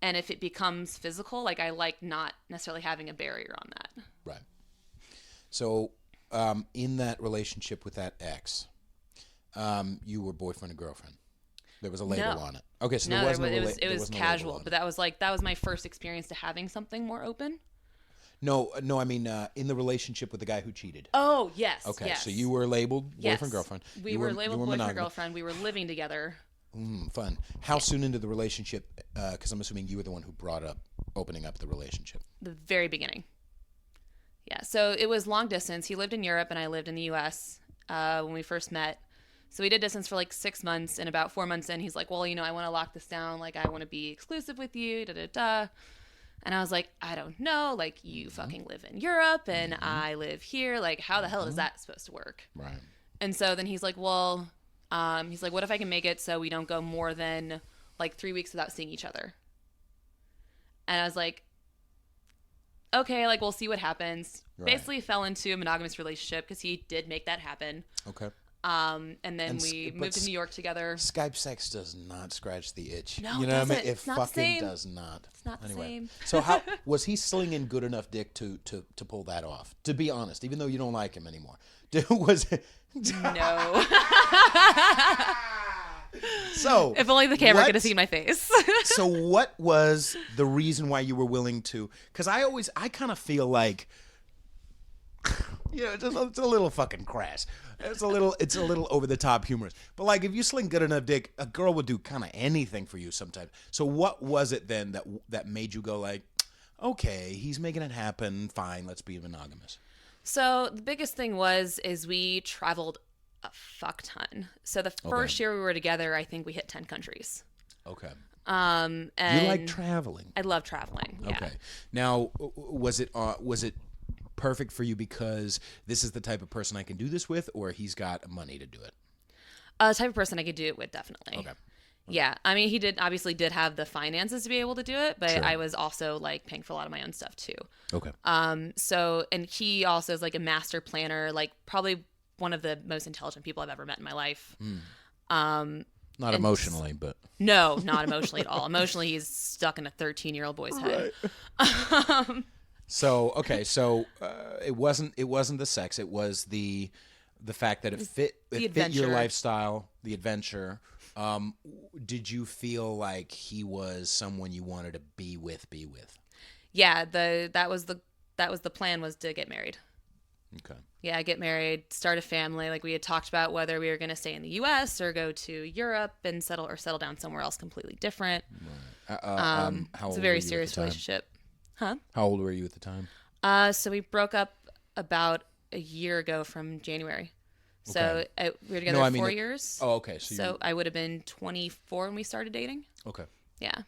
And if it becomes physical, like I like not necessarily having a barrier on that. Right. So, in that relationship with that ex, you were boyfriend and girlfriend. There was a label on it. Okay, so there wasn't it was casual, but that was my first experience to having something more open. No, I mean in the relationship with the guy who cheated. Oh, yes. Okay, yes. So you were labeled boyfriend, girlfriend. We were labeled boyfriend, girlfriend. We were living together. Fun. How soon into the relationship, because I'm assuming you were the one who brought up opening up the relationship. The very beginning. Yeah, so it was long distance. He lived in Europe and I lived in the U.S. When we first met. So we did distance for like 6 months, and about 4 months in, he's like, well, I want to lock this down. Like, I want to be exclusive with you, da-da-da. And I was like, I don't know. Like, you fucking live in Europe and I live here. Like, how the hell is that supposed to work? Right. And so then he's like, well, what if I can make it so we don't go more than like 3 weeks without seeing each other? And I was like, okay, like, we'll see what happens. Right. Basically fell into a monogamous relationship because he did make that happen. Okay. And then And we but moved to New York together. Skype sex does not scratch the itch. No, you it know what I mean? doesn't. It It's not the fucking same. does not. It's not the same. So how was he slinging good enough dick to pull that off? To be honest, even though you don't like him anymore, was No. so? If only the camera what- could have seen my face. So what was the reason why you were willing to? Because I kind of feel like, it's a little fucking crass. It's a little over the top humorous. But like, if you sling good enough dick, a girl would do kind of anything for you sometimes. So what was it then that made you go like, okay, he's making it happen. Fine, let's be monogamous. So the biggest thing is we traveled a fuck ton. So the first year we were together, I think we hit 10 countries. Okay. And You like traveling. I love traveling. Yeah. Okay. Now, was it perfect for you because this is the type of person I can do this with, or he's got money to do it? The type of person I could do it with, definitely. Okay. Yeah. I mean, he did have the finances to be able to do it, but Sure. I was also like paying for a lot of my own stuff too. Okay. So, and he also is like a master planner, like probably one of the most intelligent people I've ever met in my life. Not emotionally, but No, not emotionally at all. Emotionally, he's stuck in a 13-year-old boy's head. So it wasn't the sex. It was the fact that it fit your adventure. lifestyle, the adventure. Did you feel like he was someone you wanted to be with? Yeah, that was the plan, was to get married. Okay. Yeah, get married, start a family. Like we had talked about whether we were going to stay in the U.S. or go to Europe and settle down somewhere else completely different. Right. How old It's a were very you serious at the time? relationship. Huh? How old were you at the time? So we broke up about a year ago from January. So we were together 4 years. Oh, okay. So I would have been 24 when we started dating. Okay. Yeah.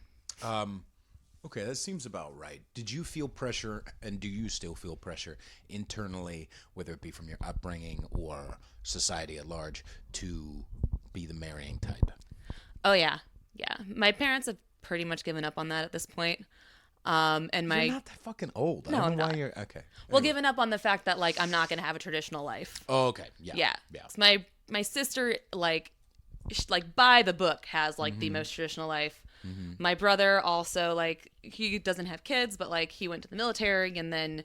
Okay, that seems about right. Did you feel pressure, and do you still feel pressure internally, whether it be from your upbringing or society at large, to be the marrying type? Oh, yeah. Yeah. My parents have pretty much given up on that at this point. And You're not that fucking old. No, I don't I'm know why not. you're okay. Well, Anyway. given up on the fact that like I'm not going to have a traditional life. Oh, okay. Yeah. Yeah. Yeah. So my sister like by the book has like the most traditional life. My brother also, like, he doesn't have kids, but like he went to the military and then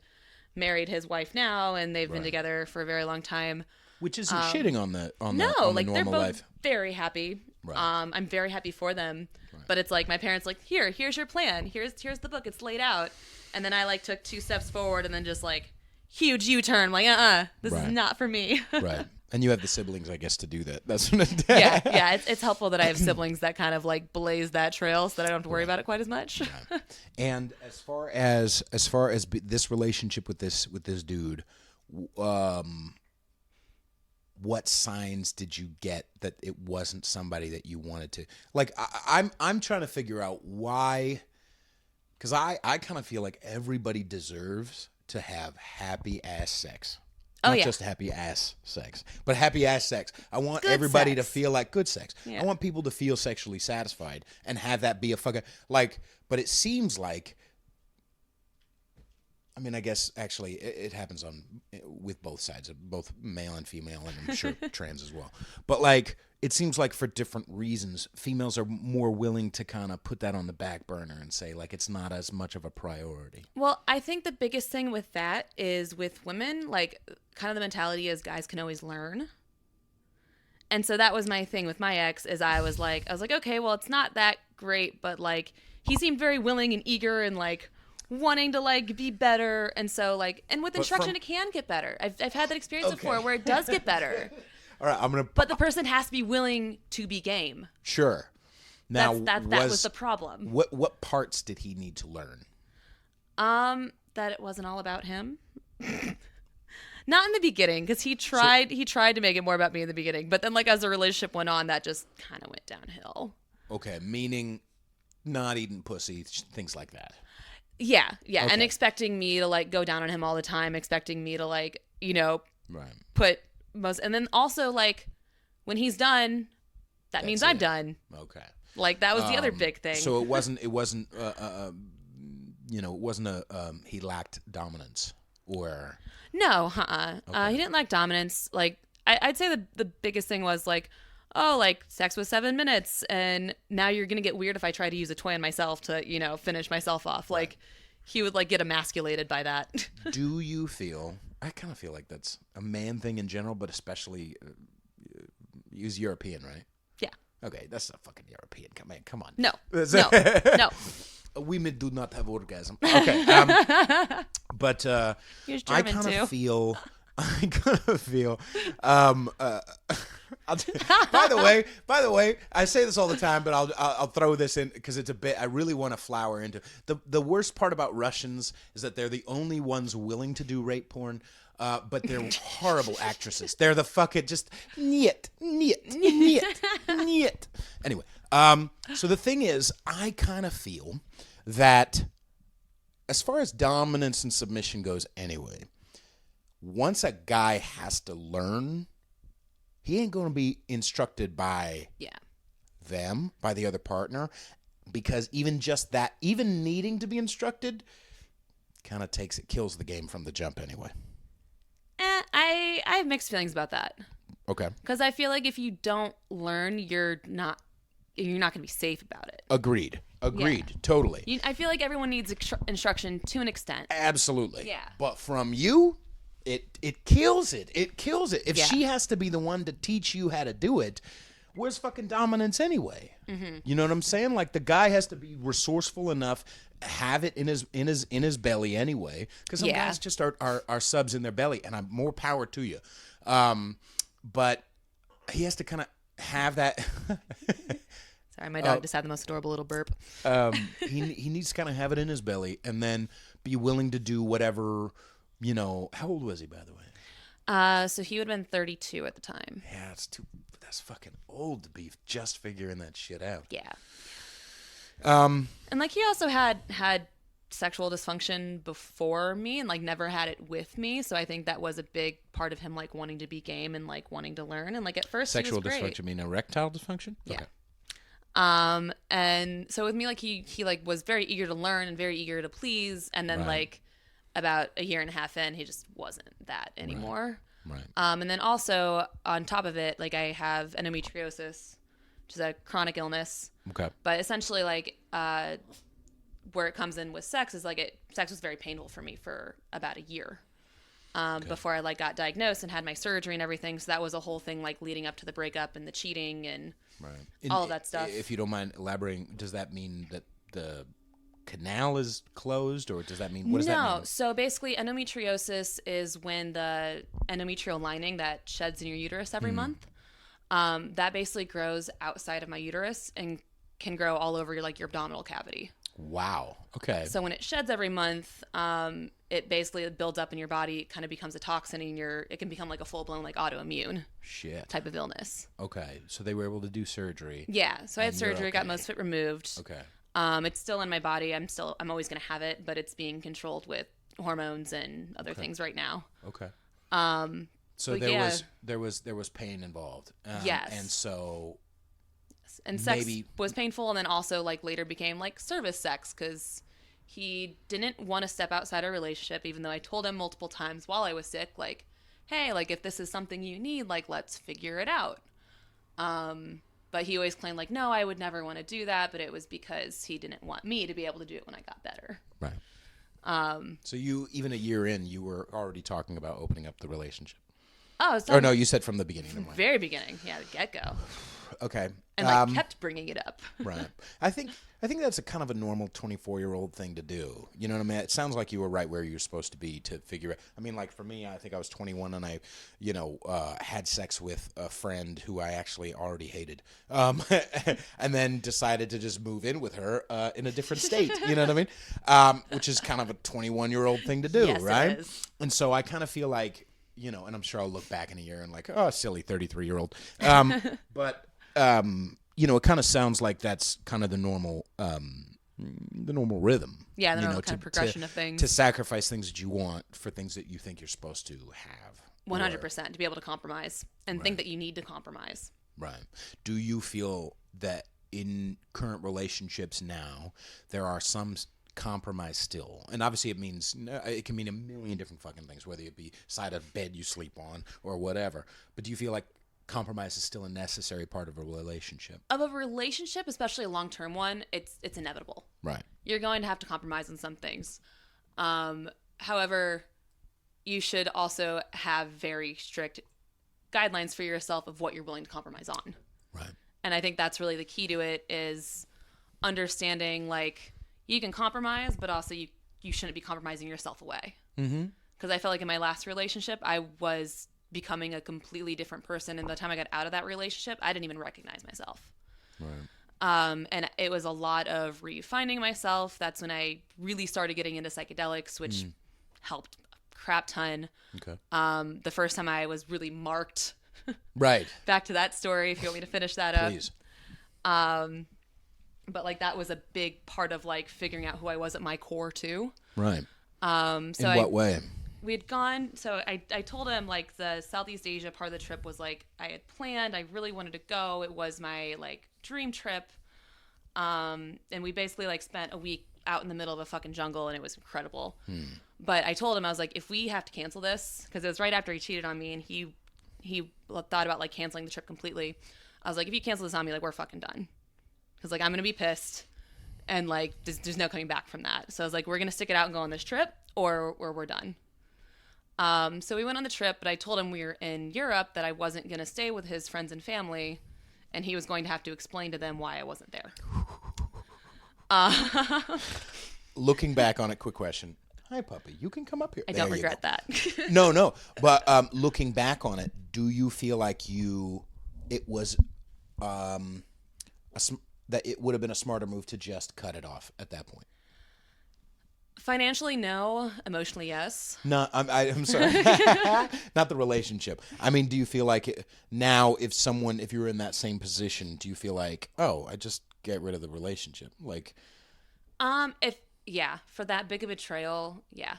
married his wife now, and they've been together for a very long time. Which isn't shitting on the Like they're normal both life. very happy. Right. I'm very happy for them. But it's like my parents like, here's your plan. Here's the book. It's laid out. And then I like took 2 steps forward and then just like huge U-turn. I'm like, this is not for me. Right. And you have the siblings, I guess, to do that. That's what yeah. It's helpful that I have siblings that kind of like blaze that trail, so that I don't have to worry about it quite as much. And as far as this relationship with this dude, what signs did you get that it wasn't somebody that you wanted to like? I'm trying to figure out why, because I kind of feel like everybody deserves to have happy ass sex. Not just happy ass sex, but happy ass sex. I want Good everybody sex. to feel like good sex. Yeah. I want people to feel sexually satisfied and have that be a fucking like. But it seems like, I mean, I guess actually it happens with both sides, both male and female, and I'm sure trans as well. But like, it seems like for different reasons, females are more willing to kind of put that on the back burner and say like it's not as much of a priority. Well, I think the biggest thing with that is with women, like kind of the mentality is guys can always learn. And so that was my thing with my ex, is I was like, okay, well, it's not that great, but like he seemed very willing and eager and like wanting to like be better. And so like, and with instruction, it can get better. I've had that experience before where it does get better. All right, But the person has to be willing to be game. Sure. Now that was the problem. What parts did he need to learn? That it wasn't all about him. Not in the beginning, because he tried to make it more about me in the beginning. But then like as the relationship went on, that just kind of went downhill. Okay, meaning not eating pussy, things like that. Yeah. Okay. And expecting me to like go down on him all the time, expecting me to like, Right. put most, and then also like when he's done, that means I'm done. Okay. Like that was the other big thing. So it wasn't he lacked dominance or No, Okay. he didn't lack dominance. Like I'd say the biggest thing was like, oh, like sex was 7 minutes, and now you're gonna get weird if I try to use a toy on myself to, you know, finish myself off. Like, he would like get emasculated by that. Do you feel? I kind of feel like that's a man thing in general, but especially he's European, right? Yeah. Okay, that's a fucking European. Come on. No. No. Women do not have orgasm. Okay. But He's I German kind too. of feel. By the way, I say this all the time, but I'll throw this in because it's a bit. I really want to flower into the worst part about Russians is that they're the only ones willing to do rape porn. But they're horrible actresses. They're the fucking just niet. Anyway, so the thing is, I kind of feel that as far as dominance and submission goes anyway, once a guy has to learn, he ain't going to be instructed by them, by the other partner, because even just that, even needing to be instructed, kind of kills the game from the jump anyway. I have mixed feelings about that. Okay. Because I feel like if you don't learn, you're not going to be safe about it. Agreed. Totally. I feel like everyone needs instruction to an extent. Absolutely. Yeah. But from you, it kills it. It kills it. If she has to be the one to teach you how to do it, where's fucking dominance anyway? Mm-hmm. You know what I'm saying? Like the guy has to be resourceful enough, have it in his belly anyway. Because some guys just are subs in their belly, and I'm more power to you. But he has to kind of have that. Sorry, my dog just had the most adorable little burp. He needs to kind of have it in his belly, and then be willing to do whatever. You know, how old was he, by the way? So he would have been 32 at the time. Yeah, that's fucking old to be just figuring that shit out. Yeah. And like he also had sexual dysfunction before me and like never had it with me, so I think that was a big part of him like wanting to be game and like wanting to learn, and like at first sexual he was great. dysfunction mean erectile dysfunction? Yeah. Okay. And so with me, like he like was very eager to learn and very eager to please, and then like about a year and a half in, he just wasn't that anymore. Right. And then also on top of it, like I have endometriosis, which is a chronic illness. Okay. But essentially, like where it comes in with sex is like sex was very painful for me for about a year before I like got diagnosed and had my surgery and everything. So that was a whole thing like leading up to the breakup and the cheating and all of that stuff. If you don't mind elaborating, does that mean that the canal is closed, or does that mean what does that mean? No, so basically endometriosis is when the endometrial lining that sheds in your uterus every month, that basically grows outside of my uterus and can grow all over your abdominal cavity. Wow. Okay. So when it sheds every month, it basically builds up in your body. It kind of becomes a toxin, and it can become like a full blown like autoimmune type of illness. Okay, so they were able to do surgery. Yeah, so I had surgery, got most of it removed. Okay. It's still in my body. I'm always going to have it, but it's being controlled with hormones and other things right now. Okay. So there was pain involved. Yes. And so. And sex was painful, and then also like later became like service sex because he didn't want to step outside our relationship, even though I told him multiple times while I was sick, like, hey, like if this is something you need, like let's figure it out. But he always claimed, like, no, I would never want to do that. But it was because he didn't want me to be able to do it when I got better. Right. So you, even a year in, you were already talking about opening up the relationship. Oh, or no, you said from the beginning. From the very beginning. Yeah, the get-go. Okay. And I kept bringing it up. Right. I think that's a kind of a normal 24-year-old thing to do. You know what I mean? It sounds like you were right where you're supposed to be to figure it. I mean, like for me, I think I was 21 and I, had sex with a friend who I actually already hated, and then decided to just move in with her in a different state. You know what I mean? Which is kind of a 21-year-old thing to do, yes, right? It is. And so I kind of feel like, and I'm sure I'll look back in a year and like, oh, silly 33-year-old. But it kind of sounds like that's kind of the normal rhythm. Yeah, the normal kind of progression of things. To sacrifice things that you want for things that you think you're supposed to have. 100%, to be able to compromise and think that you need to compromise. Right. Do you feel that in current relationships now, there are some compromise still? And obviously it can mean a million different fucking things, whether it be side of bed you sleep on or whatever. But do you feel like compromise is still a necessary part of a relationship? Of a relationship, especially a long-term one, it's inevitable. Right. You're going to have to compromise on some things. However, you should also have very strict guidelines for yourself of what you're willing to compromise on. Right. And I think that's really the key to it, is understanding, like, you can compromise, but also you shouldn't be compromising yourself away. Mm-hmm. Because I felt like in my last relationship, I was becoming a completely different person. And by the time I got out of that relationship, I didn't even recognize myself. Right. And it was a lot of refining myself. That's when I really started getting into psychedelics, which helped a crap ton. Okay. The first time I was really marked. Right. Back to that story, if you want me to finish that up. Please. But like that was a big part of like figuring out who I was at my core too. Right. So In what way? We had gone, so I told him like the Southeast Asia part of the trip was like I had planned. I really wanted to go. It was my like dream trip. And we basically like spent a week out in the middle of a fucking jungle, and it was incredible. But I told him, I was like, if we have to cancel this, because it was right after he cheated on me, and he thought about like canceling the trip completely. I was like, if you cancel this on me, like we're fucking done. Because like I'm gonna be pissed, and like there's no coming back from that. So I was like, we're gonna stick it out and go on this trip, or we're done. So we went on the trip, but I told him we were in Europe, that I wasn't gonna stay with his friends and family, and he was going to have to explain to them why I wasn't there. Looking back on it, quick question. Hi, puppy. You can come up here. I don't regret that. No. But looking back on it, do you feel like it was that it would have been a smarter move to just cut it off at that point? Financially, no. Emotionally, yes. No, I'm sorry. Not the relationship. I mean, do you feel like now, if you were in that same position, do you feel like, oh, I just get rid of the relationship? Like, for that big of a betrayal, yeah.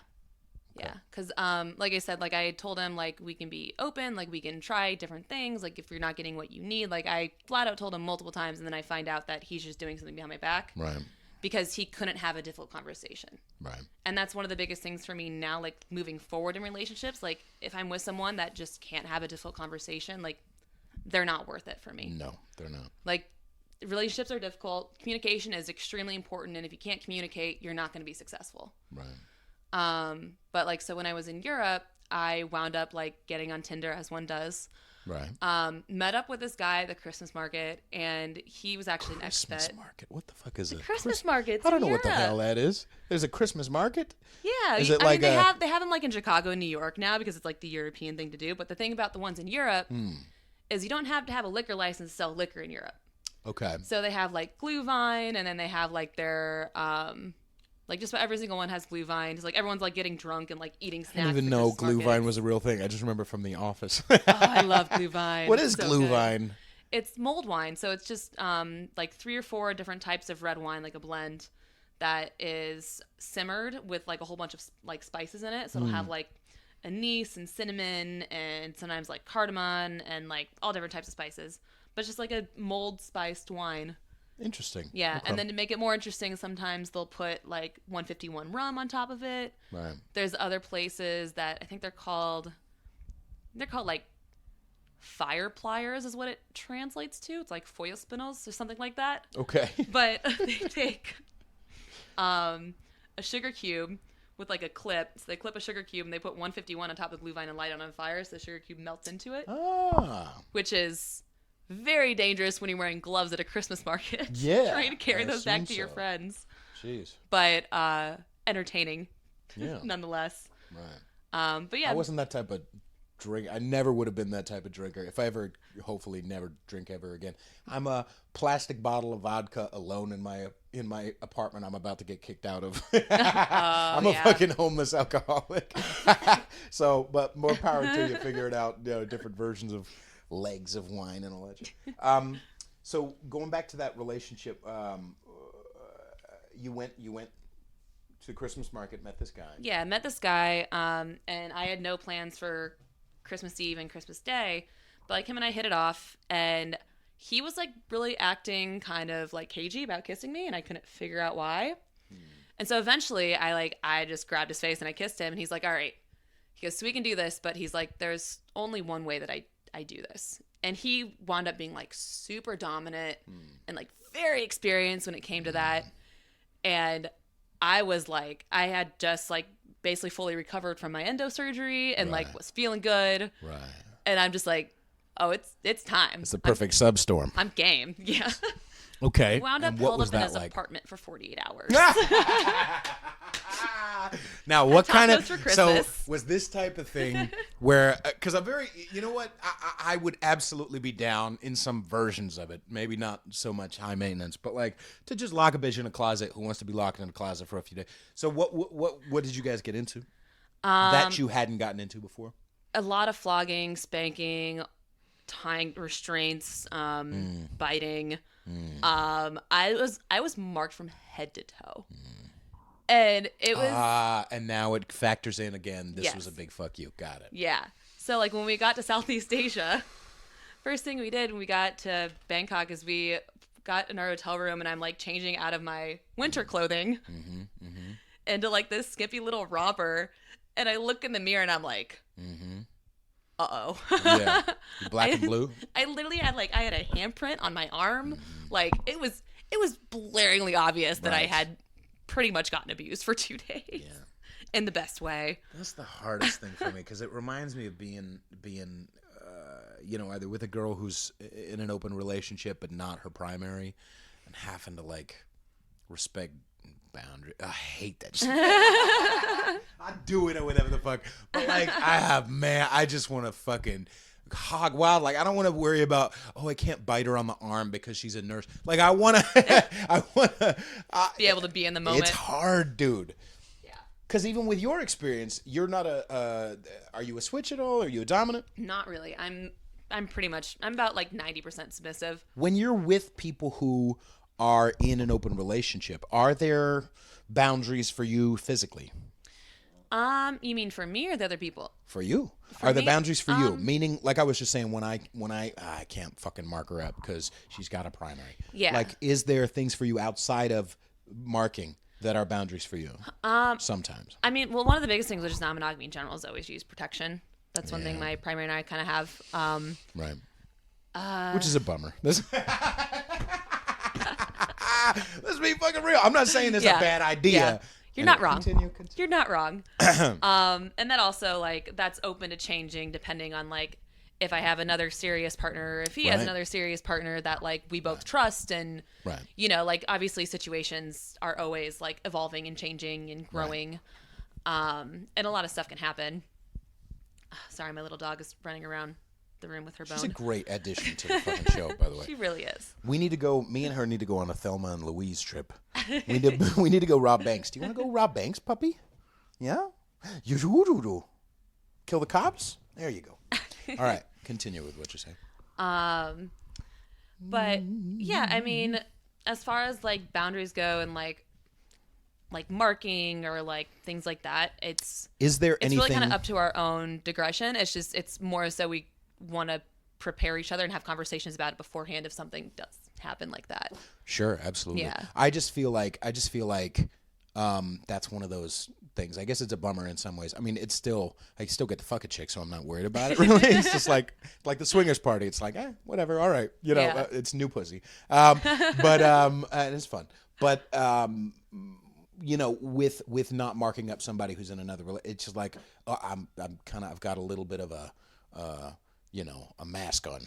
Okay. Yeah, because like I said, like I told him, like we can be open, like we can try different things, like if you're not getting what you need, like I flat out told him multiple times, and then I find out that he's just doing something behind my back. Right. Because he couldn't have a difficult conversation. Right. And that's one of the biggest things for me now, like moving forward in relationships. Like if I'm with someone that just can't have a difficult conversation, like they're not worth it for me. No, they're not. Like relationships are difficult. Communication is extremely important. And if you can't communicate, you're not going to be successful. Right. But like, so when I was in Europe, I wound up like getting on Tinder, as one does. Right. Met up with this guy at the Christmas market, and he was actually an expat. Christmas market? What the fuck is it? Christmas markets. I don't know what the hell that is. There's a Christmas market? Yeah. Is it I like mean, they have them like in Chicago and New York now, because it's like the European thing to do. But the thing about the ones in Europe is you don't have to have a liquor license to sell liquor in Europe. Okay. So they have like Glühwein, and then they have like their like just about every single one has Glühwein. It's like everyone's like getting drunk and like eating snacks. I didn't even know Glühwein was a real thing. I just remember from The Office. Oh, I love Glühwein. What is so Glühwein? Good. It's mulled wine. So it's just like 3 or 4 different types of red wine, like a blend that is simmered with like a whole bunch of like spices in it. So it'll have like anise and cinnamon and sometimes like cardamom and like all different types of spices. But it's just like a mulled spiced wine. Interesting. Yeah, Okay. and then to make it more interesting, sometimes they'll put like 151 rum on top of it. Right. There's other places that I think they're called like fire pliers is what it translates to. It's like foil spinnels or something like that. Okay. But they take a sugar cube with like a clip. So they clip a sugar cube and they put 151 on top of Glühwein and light it on fire, so the sugar cube melts into it. Ah. Which is very dangerous when you're wearing gloves at a Christmas market. Yeah. Trying to carry I those back to assume your so. friends. Jeez. But entertaining. Yeah. Nonetheless. Right. But yeah. I wasn't that type of drink. I never would have been that type of drinker. If I ever, hopefully never drink ever again. I'm a plastic bottle of vodka alone in my apartment I'm about to get kicked out of. I'm a fucking homeless alcoholic. So, but more power to you. Figure it out. You know, different versions of legs of wine and all that shit. So going back to that relationship, you went to the Christmas market, met this guy. Yeah, I met this guy, and I had no plans for Christmas Eve and Christmas Day, but like him and I hit it off, and he was like really acting kind of like cagey about kissing me, and I couldn't figure out why. And so eventually I just grabbed his face and I kissed him, and he's like, all right. He goes, so we can do this, but he's like, there's only one way that I do this. And he wound up being like super dominant and like very experienced when it came to that. And I was like, I had just like basically fully recovered from my endo surgery and like was feeling good. Right. And I'm just like, oh, it's time. It's the perfect substorm. I'm game. Yeah. Okay. Wound up held up in his apartment for 48 hours. Now, what kind of, for so Christmas. was this type of thing where, because I'm very, you know what, I would absolutely be down in some versions of it, maybe not so much high maintenance, but like to just lock a bitch in a closet who wants to be locked in a closet for a few days. So what did you guys get into that you hadn't gotten into before? A lot of flogging, spanking, tying restraints, biting. I was marked from head to toe. And it was and now it factors in again. This Yes. was a big fuck you. Got it. Yeah. So like when we got to Southeast Asia, first thing we did when we got to Bangkok is we got in our hotel room and I'm like changing out of my winter clothing into like this skimpy little romper, and I look in the mirror and I'm like, uh-oh. Yeah. You black and blue? I literally had I had a handprint on my arm. Like it was blaringly obvious that I Right. had pretty much gotten abused for 2 days. Yeah. In the best way. That's the hardest thing for me because it reminds me of being, either with a girl who's in an open relationship but not her primary, and having to like respect boundaries. I hate that shit. I do it or whatever the fuck, but like I just want to fucking hog wild. Like I don't want to worry about, oh, I can't bite her on the arm because she's a nurse. Like I want to, Be able to be in the moment. It's hard, dude. Yeah. Because even with your experience, you're not are you a switch at all? Are you a dominant? Not really. I'm about like 90% submissive. When you're with people who are in an open relationship, are there boundaries for you physically? You mean for me or the other people? For you. Are there me? boundaries for you? Meaning, like I was just saying, when I can't fucking mark her up because she's got a primary. Yeah. Like, is there things for you outside of marking that are boundaries for you? Sometimes. I mean, well, one of the biggest things with just non-monogamy in general is always use protection. That's one thing my primary and I kind of have. Right. Which is a bummer. Let's be fucking real. I'm not saying it's a bad idea. Yeah. You're not wrong. Continue. You're not wrong. And that also that's open to changing depending on if I have another serious partner, or if he has another serious partner that we both trust, and obviously situations are always evolving and changing and growing, and a lot of stuff can happen. Sorry, my little dog is running around the room with her bone. She's a great addition to the fucking show, by the way. She really is. We need to go. Me and her need to go on a Thelma and Louise trip. We need to go rob banks. Do you want to go rob banks, puppy? Yeah. You do. Kill the cops. There you go. All right, continue with what you're saying. But yeah, I mean, as far as boundaries go and marking or things like that, it's anything really kind of up to our own digression. It's more so we want to prepare each other and have conversations about it beforehand if something does happen like that. Sure, absolutely. Yeah. I just feel like that's one of those things. I guess it's a bummer in some ways. I mean, I still get to fuck a chick, so I'm not worried about it. Really, it's just like the swingers party. It's whatever. All right, it's new pussy. And it's fun. But with not marking up somebody who's in another relationship, it's just I've got a little bit of a mask on.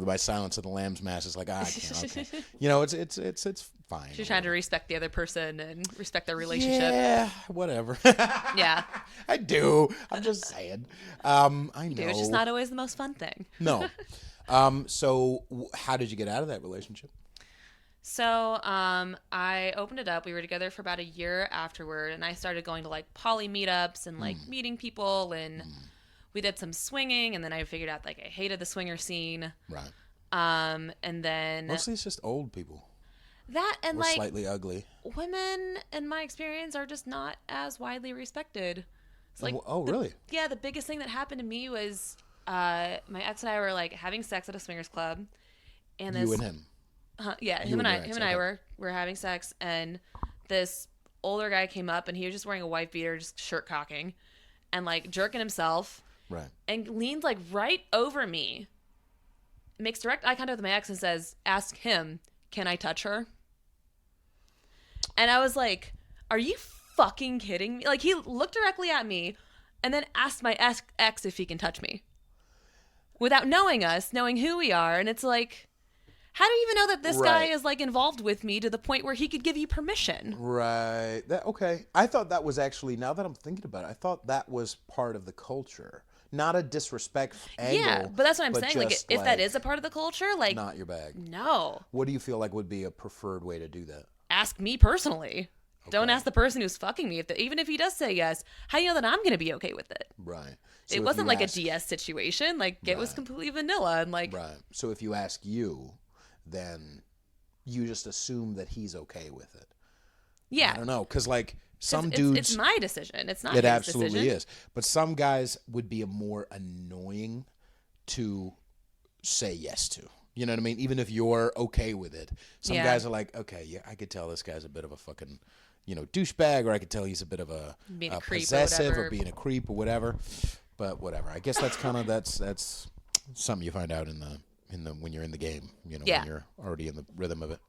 My Silence of the Lambs mask is I can't. Okay. It's fine. She's trying to respect the other person and respect their relationship. Yeah, whatever. Yeah. I do. I'm just saying. I know. It's just not always the most fun thing. No. So how did you get out of that relationship? So I opened it up. We were together for about a year afterward, and I started going to poly meetups and meeting people, and we did some swinging, and then I figured out I hated the swinger scene. Right. And then Mostly it's just old people. That and or slightly ugly. Women, in my experience, are just not as widely respected. It's really? Yeah, the biggest thing that happened to me was my ex and I were having sex at a swingers club, and you and him. Yeah, him and I were having sex, and this older guy came up and he was just wearing a white beater, just shirt cocking and like jerking himself. Right. And leaned like right over me, makes direct eye contact with my ex and says, ask him, can I touch her? And I was like, are you fucking kidding me? Like, he looked directly at me and then asked my ex if he can touch me without knowing us, knowing who we are. And it's like, how do you even know that this guy is like involved with me to the point where he could give you permission? Right. Okay. I thought that was actually, now that I'm thinking about it, I thought that was part of the culture. Not a disrespect angle. Yeah, but that's what I'm saying. Like, if that is a part of the culture, like, not your bag. No. What do you feel like would be a preferred way to do that? Ask me personally. Okay. Don't ask the person who's fucking me. Even if he does say yes, how do you know that I'm going to be okay with it? Right. So it wasn't like a DS situation. Like, it was completely vanilla. And like, right. So if you ask you, then you just assume that he's okay with it. Yeah. I don't know. Because like some dudes. It's my decision. It's not his decision. It absolutely is. But some guys would be more annoying to say yes to. You know what I mean? Even if you're okay with it. Some guys are like, okay, yeah, I could tell this guy's a bit of a fucking, douchebag, or I could tell he's a bit of a possessive or being a creep or whatever. But whatever. I guess that's kind of that's something you find out in the when you're in the game. When you're already in the rhythm of it.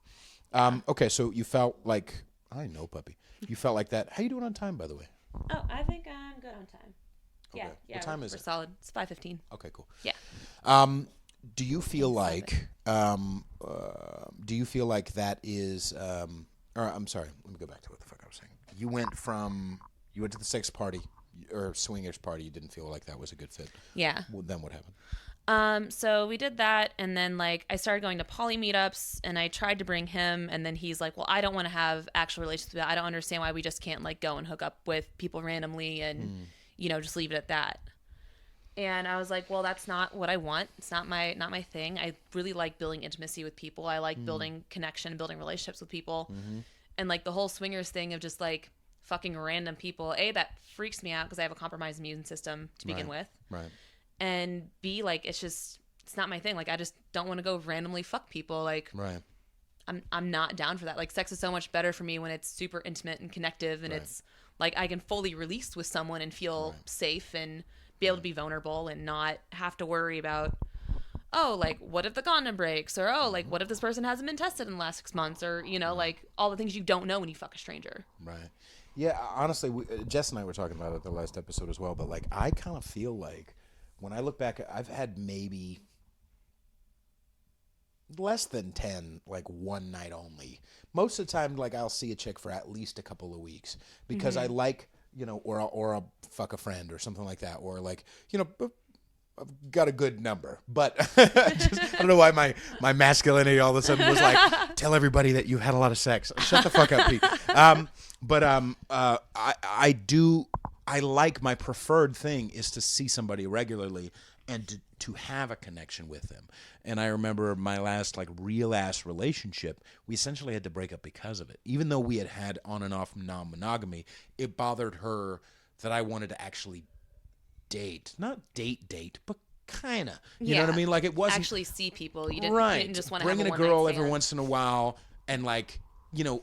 Okay, so you felt like I know, puppy. You felt like that. How you doing on time, by the way? Oh, I think I'm good on time. Okay. Yeah. What time is it? We're solid. It's 5:15. Okay, cool. Yeah. Do you feel like that is or I'm sorry, let me go back to what the fuck I was saying. You went to the sex party or swingers party, you didn't feel like that was a good fit. Yeah. Well, then what happened? So we did that, and then like I started going to poly meetups, and I tried to bring him, and then he's like, well, I don't want to have actual relationships with that. I don't understand why we just can't like go and hook up with people randomly and just leave it at that. And I was like, well, that's not what I want. It's not my thing. I really like building intimacy with people. I like building connection, building relationships with people. And like the whole swingers thing of just like fucking random people, that freaks me out because I have a compromised immune system to begin with. Right. And B, like, it's not my thing. Like, I just don't want to go randomly fuck people. Like, right. I'm not down for that. Like, sex is so much better for me when it's super intimate and connective, and it's like I can fully release with someone and feel safe and be able to be vulnerable and not have to worry about, oh, like, what if the condom breaks? Or, oh, like, what if this person hasn't been tested in the last 6 months? Or, like, all the things you don't know when you fuck a stranger. Right. Yeah, honestly, Jess and I were talking about it the last episode as well, but, like, I kind of feel like when I look back, I've had maybe less than 10, like, one night only. Most of the time, like, I'll see a chick for at least a couple of weeks because I like, or I'll fuck a friend or something like that, or like, I've got a good number, but I don't know why my masculinity all of a sudden was like, tell everybody that you had a lot of sex. Shut the fuck up, Pete. I like, my preferred thing is to see somebody regularly and to have a connection with them. And I remember my last like real ass relationship, we essentially had to break up because of it. Even though we had on and off non-monogamy, it bothered her that I wanted to actually not date, but kind of. You know what I mean? Like, it wasn't actually see people. You didn't just want to have bringing a girl one-night stand. every once in a while and like,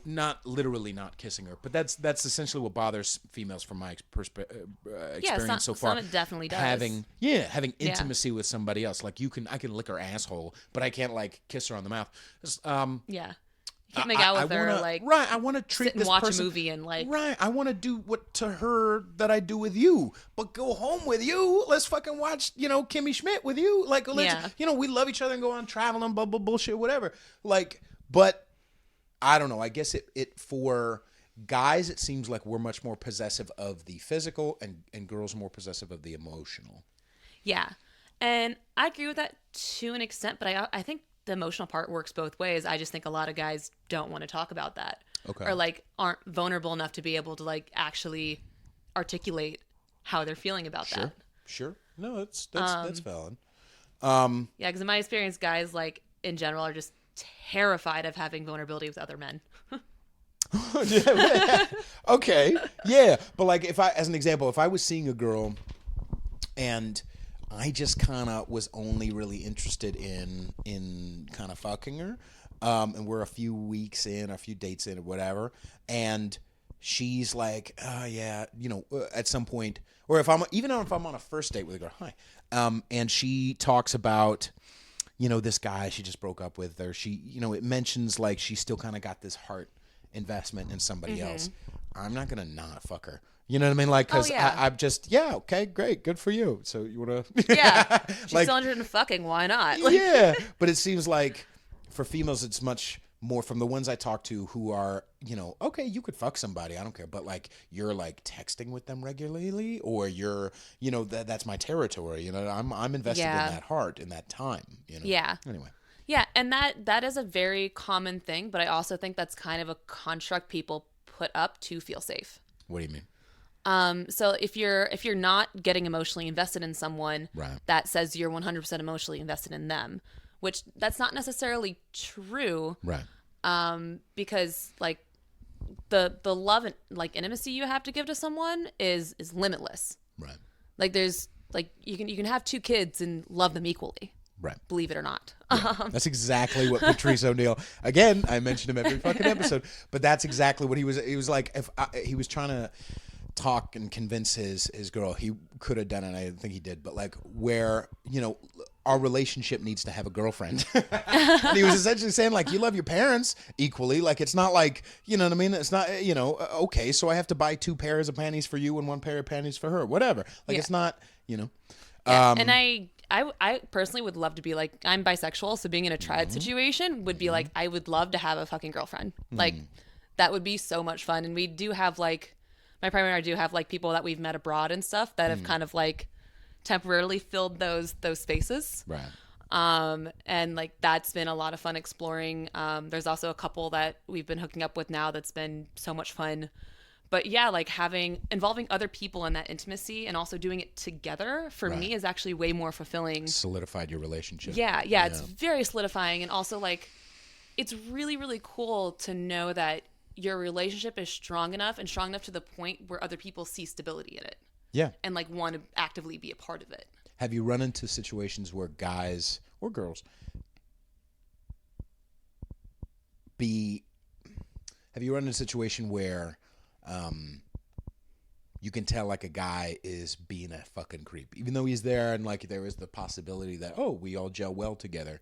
not literally not kissing her, but that's essentially what bothers females from my experience so far. Some it definitely does. Having intimacy with somebody else, like I can lick her asshole, but I can't like kiss her on the mouth. You can't make out with her, I want to treat sit and this watch person, a movie and like. Right, I want to do what to her that I do with you, but go home with you. Let's fucking watch, Kimmy Schmidt with you. Like, let's, we love each other and go on traveling, bullshit, whatever. Like, but I don't know. I guess it for guys, it seems like we're much more possessive of the physical, and girls are more possessive of the emotional. Yeah, and I agree with that to an extent, but I think the emotional part works both ways. I just think a lot of guys don't want to talk about that. Okay. Or like aren't vulnerable enough to be able to like actually articulate how they're feeling about that. Sure. No, that's valid. Yeah, because in my experience, guys like in general are just terrified of having vulnerability with other men. Okay. Yeah. But like as an example, if I was seeing a girl and I just kind of was only really interested in kind of fucking her, and we're a few weeks in, a few dates in, or whatever, and she's like, oh yeah, at some point, or if I'm on a first date with a girl, hi, and she talks about, this guy she just broke up with, or she, it mentions like she still kind of got this heart investment in somebody else. I'm not gonna not fuck her. You know what I mean? Like, because I'm just, okay, great, good for you. So you wanna, yeah, she's still interested in fucking. Why not? Like, yeah, but it seems like for females, it's much more from the ones I talk to who are, okay, you could fuck somebody, I don't care, but like you're like texting with them regularly, or you're, that's my territory. I'm invested in that heart, in that time. Yeah. Anyway. Yeah, and that is a very common thing, but I also think that's kind of a construct people put up to feel safe. What do you mean? So if you're not getting emotionally invested in someone, right, that says you're 100% emotionally invested in them, which that's not necessarily true. Right. Because like the love and like intimacy you have to give to someone is limitless. Right. Like there's like you can have 2 kids and love them equally. Right. Believe it or not. Yeah. That's exactly what Patrice O'Neill, again, I mentioned him every fucking episode, but that's exactly what he was like. He was trying to talk and convince his girl, he could have done it, and I think he did, but like where, our relationship needs to have a girlfriend. And he was essentially saying like, you love your parents equally. Like, it's not like, you know what I mean? It's not, okay, so I have to buy 2 pairs of panties for you and 1 pair of panties for her, whatever. Like, it's not, Yeah. And I personally would love to be like, I'm bisexual, so being in a triad situation would be like, I would love to have a fucking girlfriend. Like, that would be so much fun. And we do have like, my partner and I do have like people that we've met abroad and stuff that have kind of like temporarily filled those spaces. right. And like that's been a lot of fun exploring. There's also a couple that we've been hooking up with now that's been so much fun. But yeah, like involving other people in that intimacy and also doing it together for me is actually way more fulfilling. Solidified your relationship. Yeah, it's very solidifying. And also like, it's really, really cool to know that your relationship is strong enough to the point where other people see stability in it. Yeah. And like want to actively be a part of it. Have you run into situations where guys or girls have you run into a situation where you can tell like a guy is being a fucking creep, even though he's there and like there is the possibility that, we all gel well together,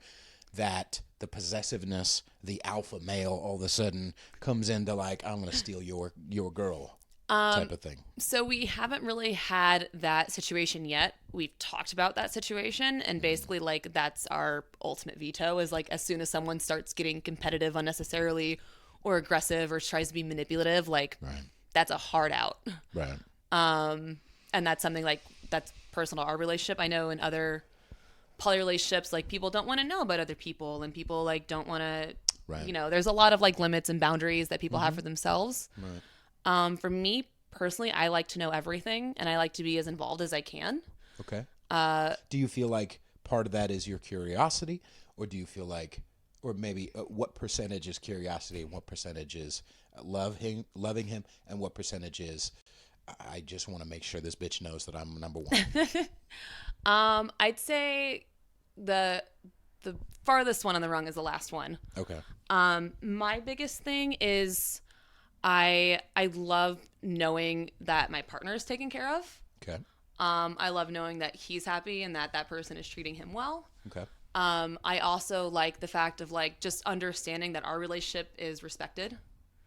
that the possessiveness, the alpha male all of a sudden comes into like, I'm going to steal your girl type of thing? So we haven't really had that situation yet. We've talked about that situation, and basically like that's our ultimate veto is like as soon as someone starts getting competitive unnecessarily or aggressive or tries to be manipulative, like that's a hard out. Right. And that's something like that's personal to our relationship. I know in other poly relationships, like people don't want to know about other people, and people like don't want to, there's a lot of like limits and boundaries that people have for themselves. Right. For me personally, I like to know everything, and I like to be as involved as I can. Okay. Do you feel like part of that is your curiosity, or do you feel like, or maybe what percentage is curiosity and what percentage is loving him, and what percentage is I just want to make sure this bitch knows that I'm number one? I'd say the farthest one on the rung is the last one. Okay. My biggest thing is I love knowing that my partner is taken care of. Okay. I love knowing that he's happy and that person is treating him well. Okay. I also like the fact of like just understanding that our relationship is respected.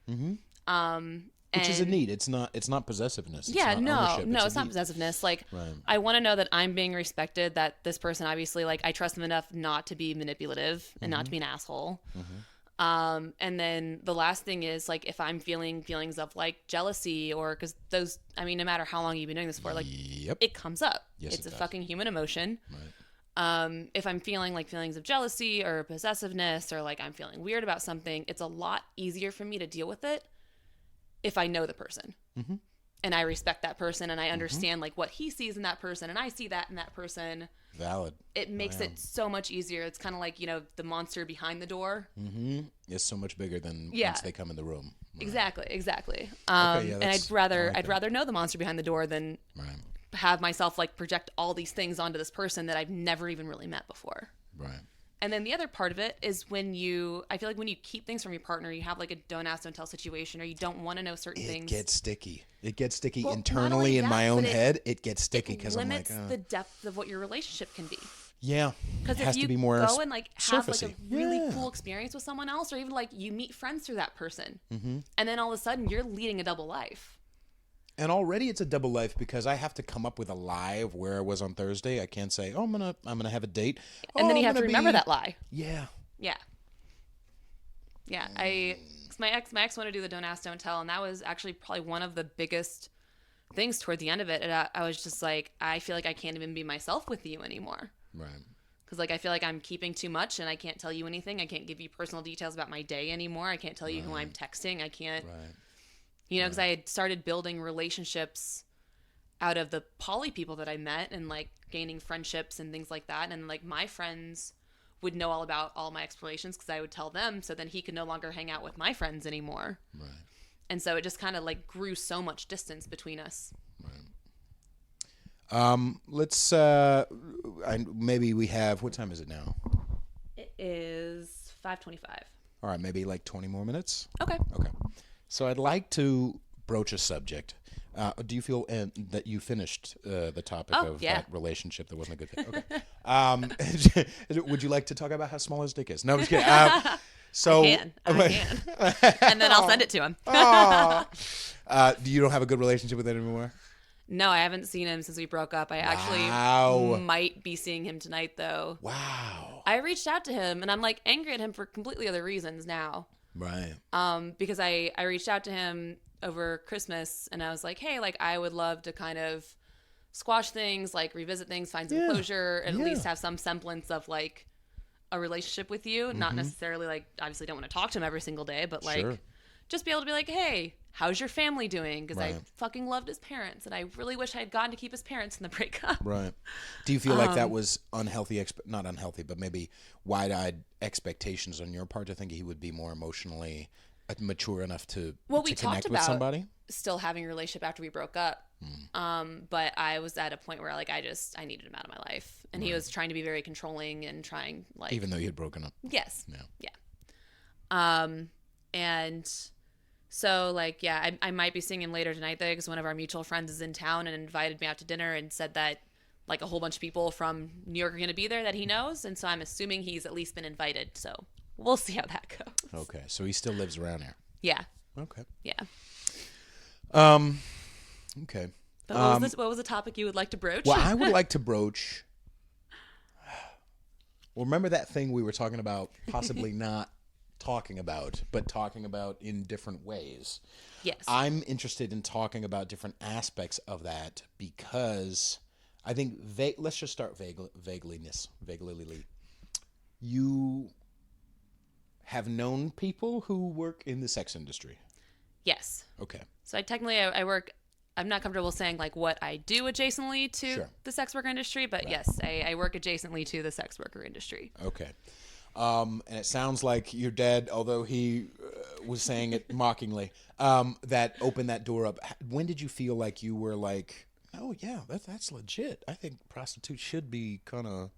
Mm-hmm. Which is a need. It's not possessiveness. It's not possessiveness. Like, I want to know that I'm being respected, that this person, obviously, like, I trust them enough not to be manipulative and not to be an asshole. And then the last thing is, like, if I'm feeling feelings of, like, jealousy or, because those, I mean, no matter how long you've been doing this for, like, it comes up. Yes, it's a fucking human emotion. If I'm feeling, like, feelings of jealousy or possessiveness or, like, I'm feeling weird about something, it's a lot easier for me to deal with it if I know the person and I respect that person and I understand like what he sees in that person and I see that in that person. Valid. It makes it so much easier. It's kind of like, the monster behind the door. It's so much bigger than once they come in the room. Exactly. And I'd rather know the monster behind the door than have myself like project all these things onto this person that I've never even really met before. Right. And then the other part of it is I feel like when you keep things from your partner, you have like a don't ask, don't tell situation, or you don't want to know certain things. It gets sticky. It gets sticky Well, internally in my own head. It gets sticky because I'm like, limits the depth of what your relationship can be. yeah. Because it has if you to be more go and like have like surfacey. a really cool experience with someone else, or even like you meet friends through that person, and then all of a sudden you're leading a double life. And already it's a double life because I have to come up with a lie of where I was on Thursday. I can't say, I'm gonna have a date, And then you I'm have to gonna remember be... that lie. Yeah. Yeah. Yeah. My ex wanted to do the don't ask, don't tell, and that was actually probably one of the biggest things toward the end of it. And I was just like, I feel like I can't even be myself with you anymore. Right. Because like I feel like I'm keeping too much, and I can't tell you anything. I can't give you personal details about my day anymore. I can't tell you who I'm texting. I can't. Right. You know, because I had started building relationships out of the poly people that I met, and like gaining friendships and things like that. And like my friends would know all about all my explorations because I would tell them, so then he could no longer hang out with my friends anymore. Right. And so it just kind of like grew so much distance between us. Right. Let's maybe we have, what time is it now? It is 5:25. All right, maybe like 20 more minutes. Okay. So I'd like to broach a subject. Do you feel that you finished the topic of that relationship that wasn't a good thing? Okay. Would you like to talk about how small his dick is? No, I'm just kidding. I can. And then I'll send it to him. You don't have a good relationship with him anymore? No, I haven't seen him since we broke up. I actually might be seeing him tonight, though. Wow. I reached out to him, and I'm like angry at him for completely other reasons now. Right. Because I reached out to him over Christmas, and I was like, hey, like I would love to kind of squash things, like revisit things, find some closure, and at least have some semblance of like a relationship with you. Not necessarily like, obviously don't want to talk to him every single day, but like just be able to be like, hey, how's your family doing? Because I fucking loved his parents, and I really wish I had gotten to keep his parents in the breakup. Right. Do you feel like that was unhealthy, not unhealthy, but maybe wide-eyed expectations on your part to think he would be more emotionally mature enough to connect with somebody? Still having a relationship after we broke up. But I was at a point where like I needed him out of my life, and he was trying to be very controlling and trying like, even though you had broken up. Yes. Yeah. And so like, yeah, I might be seeing him later tonight though, because one of our mutual friends is in town and invited me out to dinner and said that like a whole bunch of people from New York are going to be there that he knows, and so I'm assuming he's at least been invited. So we'll see how that goes. Okay, so he still lives around here. Yeah. Okay. Yeah. Okay. But what was the topic you would like to broach? Well, I would like to broach. Well, remember that thing we were talking about, possibly not talking about, but talking about in different ways. Yes. I'm interested in talking about different aspects of that because I think let's just start vaguely. You have known people who work in the sex industry. Yes. Okay. So I work. I'm not comfortable saying like what I do adjacently to the sex worker industry, but yes, I work adjacently to the sex worker industry. Okay. And it sounds like your dad, although he was saying it mockingly, that opened that door up. When did you feel like you were like, oh yeah, that's legit. I think prostitutes should be kind of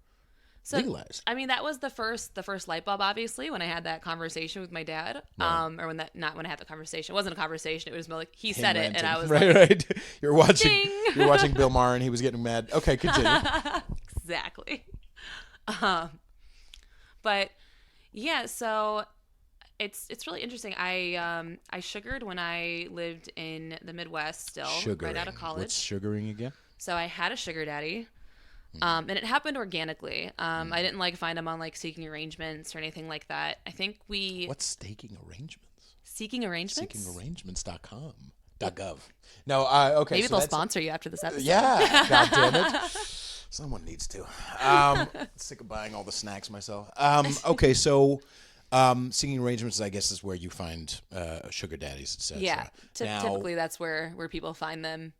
legalized. I mean, that was the first light bulb, obviously, when I had that conversation with my dad. Right. Or not when I had the conversation. It wasn't a conversation. It was more like he said ranting. It, and I was right. You're watching Bill Maher, and he was getting mad. Okay, continue. Exactly. But yeah, so it's really interesting. I sugared when I lived in the Midwest still, right out of college. What's sugaring again? So I had a sugar daddy. And it happened organically. I didn't like find him on like Seeking Arrangements or anything like that. I think What's Staking Arrangements? Seeking Arrangements? SeekingArrangements.com. .gov. No, okay. Maybe they'll sponsor you after this episode. Yeah, God damn it. Someone needs to. Sick of buying all the snacks myself. Okay, so Seeking Arrangements, I guess, is where you find sugar daddies, etc. Yeah, typically that's where people find them.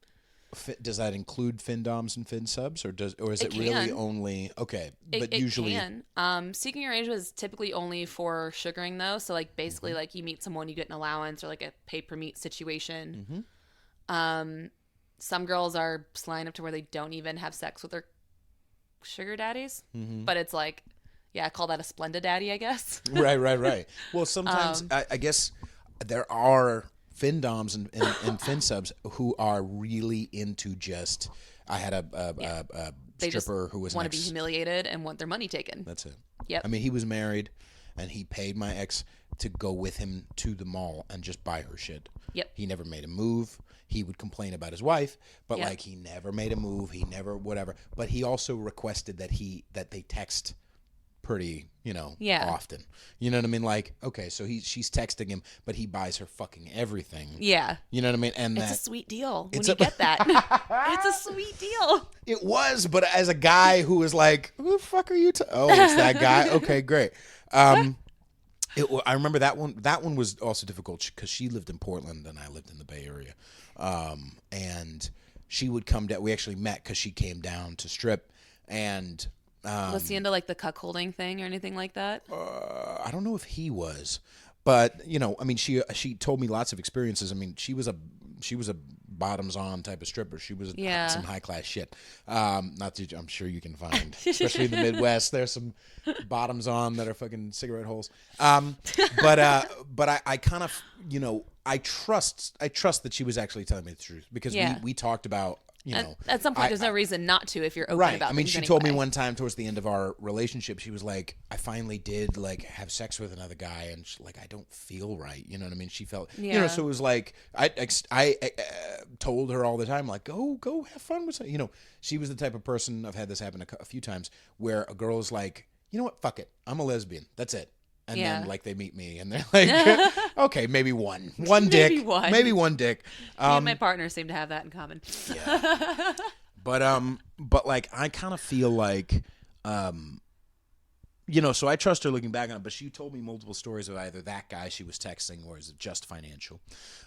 Does that include FinDoms and FinSubs, or is it really only But usually, it can. Seeking Arrangement is typically only for sugaring, though. So like basically, like you meet someone, you get an allowance or like a pay per meet situation. Some girls are sly enough to where they don't even have sex with their sugar daddies, but it's like Yeah, I call that a Splenda daddy, I guess. Right. Well, sometimes I guess there are findoms and fin subs who are really into just. I had a They just stripper who was want to be humiliated and want their money taken. That's it. Yep. I mean, he was married, and he paid my ex to go with him to the mall and just buy her shit. Yep. He never made a move. He would complain about his wife, but Yep. like he never made a move. He never whatever. But he also requested that they text pretty, often. You know what I mean? Like, okay, so she's texting him, but he buys her fucking everything. Yeah. You know what I mean? And It's a sweet deal when It's you a- get that. It's a sweet deal. It was, but as a guy who was like, "Who the fuck are you?" Oh, it's that guy. Okay, great. I remember that one. That one was also difficult because she lived in Portland and I lived in the Bay Area, and she would come down. We actually met because she came down to strip, and Was he into like the cuckolding thing or anything like that? I don't know if he was, but I mean, she told me lots of experiences. I mean, she was a bottoms on type of stripper. She was some high class shit. Not that I'm sure you can find, especially in the Midwest. There's some bottoms on that are fucking cigarette holes. But I kind of I trust that she was actually telling me the truth because we talked about. At some point, there's no reason not to if you're open Right. about I mean, things she anyway. told me one time towards the end of our relationship, she was like, I finally did like have sex with another guy and like, I don't feel right. You know what I mean? She felt, so it was like, I told her all the time, like, go have fun with something. She was the type of person, I've had this happen a few times where a girl is like, you know what? Fuck it. I'm a lesbian. That's it. And then like they meet me and they're like, okay, maybe one dick, maybe one dick. Me and my partner seem to have that in common. Yeah. But like I kind of feel like, so I trust her looking back on it. But she told me multiple stories of either that guy she was texting or is it just financial,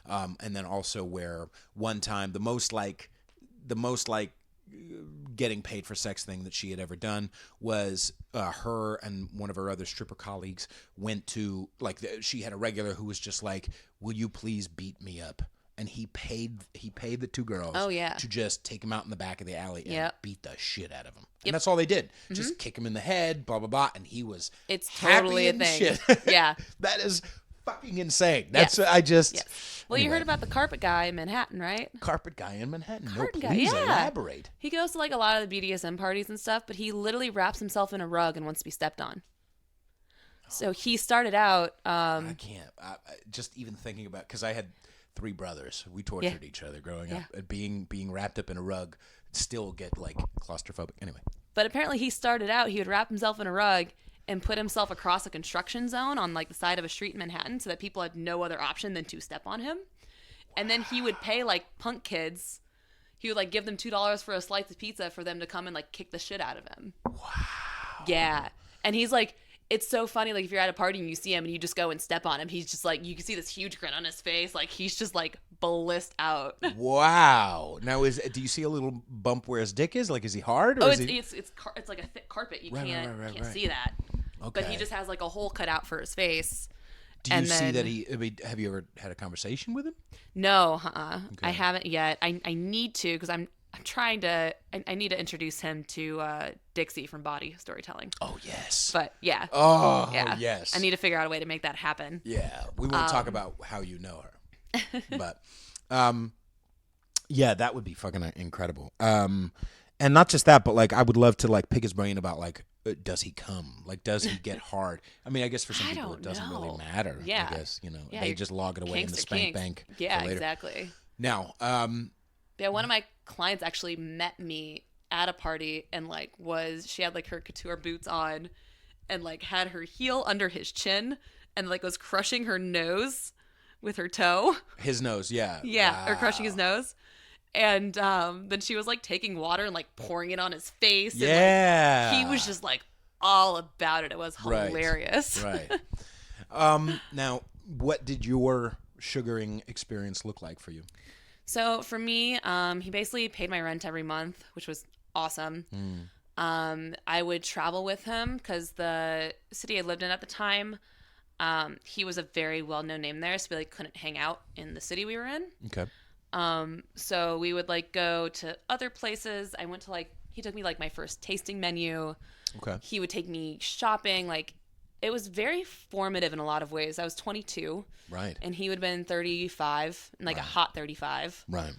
and then also where one time the most like getting paid for sex thing that she had ever done was her and one of her other stripper colleagues went to she had a regular who was just like, will you please beat me up, and he paid the two girls to just take him out in the back of the alley and beat the shit out of him. And that's all they did, just kick him in the head, blah blah blah, and he was totally a happy thing. and shit. Yeah. That is fucking insane. That's Well, anyway. you heard about the carpet guy in Manhattan, right? Carpet guy in Manhattan. Carpet guy, Please yeah. elaborate. He goes to like a lot of the BDSM parties and stuff, but he literally wraps himself in a rug and wants to be stepped on. So he started out. I can't. Just even thinking about, because I had 3 brothers. We tortured each other growing up. Being wrapped up in a rug, still get like claustrophobic. Anyway. But apparently he started out. He would wrap himself in a rug and put himself across a construction zone on like the side of a street in Manhattan, so that people had no other option than to step on him. And then he would pay like punk kids. He would like give them $2 for a slice of pizza for them to come and like kick the shit out of him. Wow. Yeah. And he's like, it's so funny. Like if you're at a party and you see him and you just go and step on him, he's just like, you can see this huge grin on his face. Like he's just like blissed out. Wow. Now do you see a little bump where his dick is? Like, is he hard? Or It's like a thick carpet. You can't see that. Okay. But he just has like a hole cut out for his face. Do you see that have you ever had a conversation with him? No, okay. I haven't yet. I need to, because I'm trying to. I need to introduce him to Dixie from Body Storytelling. Oh yes. But yeah. Oh yeah. Yes. I need to figure out a way to make that happen. Yeah, we won't talk about how you know her, but yeah, that would be fucking incredible. And not just that, but like I would love to like pick his brain about like, does he come? Like, does he get hard? I mean, I guess for some people it doesn't really matter. Yeah. I guess they just log it away in the spank bank. Yeah, exactly. Now, one of my clients actually met me at a party and like she had like her couture boots on and like had her heel under his chin and like was crushing her nose with her toe. His nose, yeah. Yeah, wow. Or crushing his nose. And then she was like taking water and like pouring it on his face. Yeah. And, like, he was just like all about it. It was hilarious. Right. Now, what did your sugaring experience look like for you? So for me, he basically paid my rent every month, which was awesome. I would travel with him because the city I lived in at the time, he was a very well-known name there, so we like couldn't hang out in the city we were in. Okay. So we would like go to other places. I went to he took me like my first tasting menu. Okay. He would take me shopping. Like, it was very formative in a lot of ways. I was 22. Right. And he would have been 35, and like a hot 35. Right.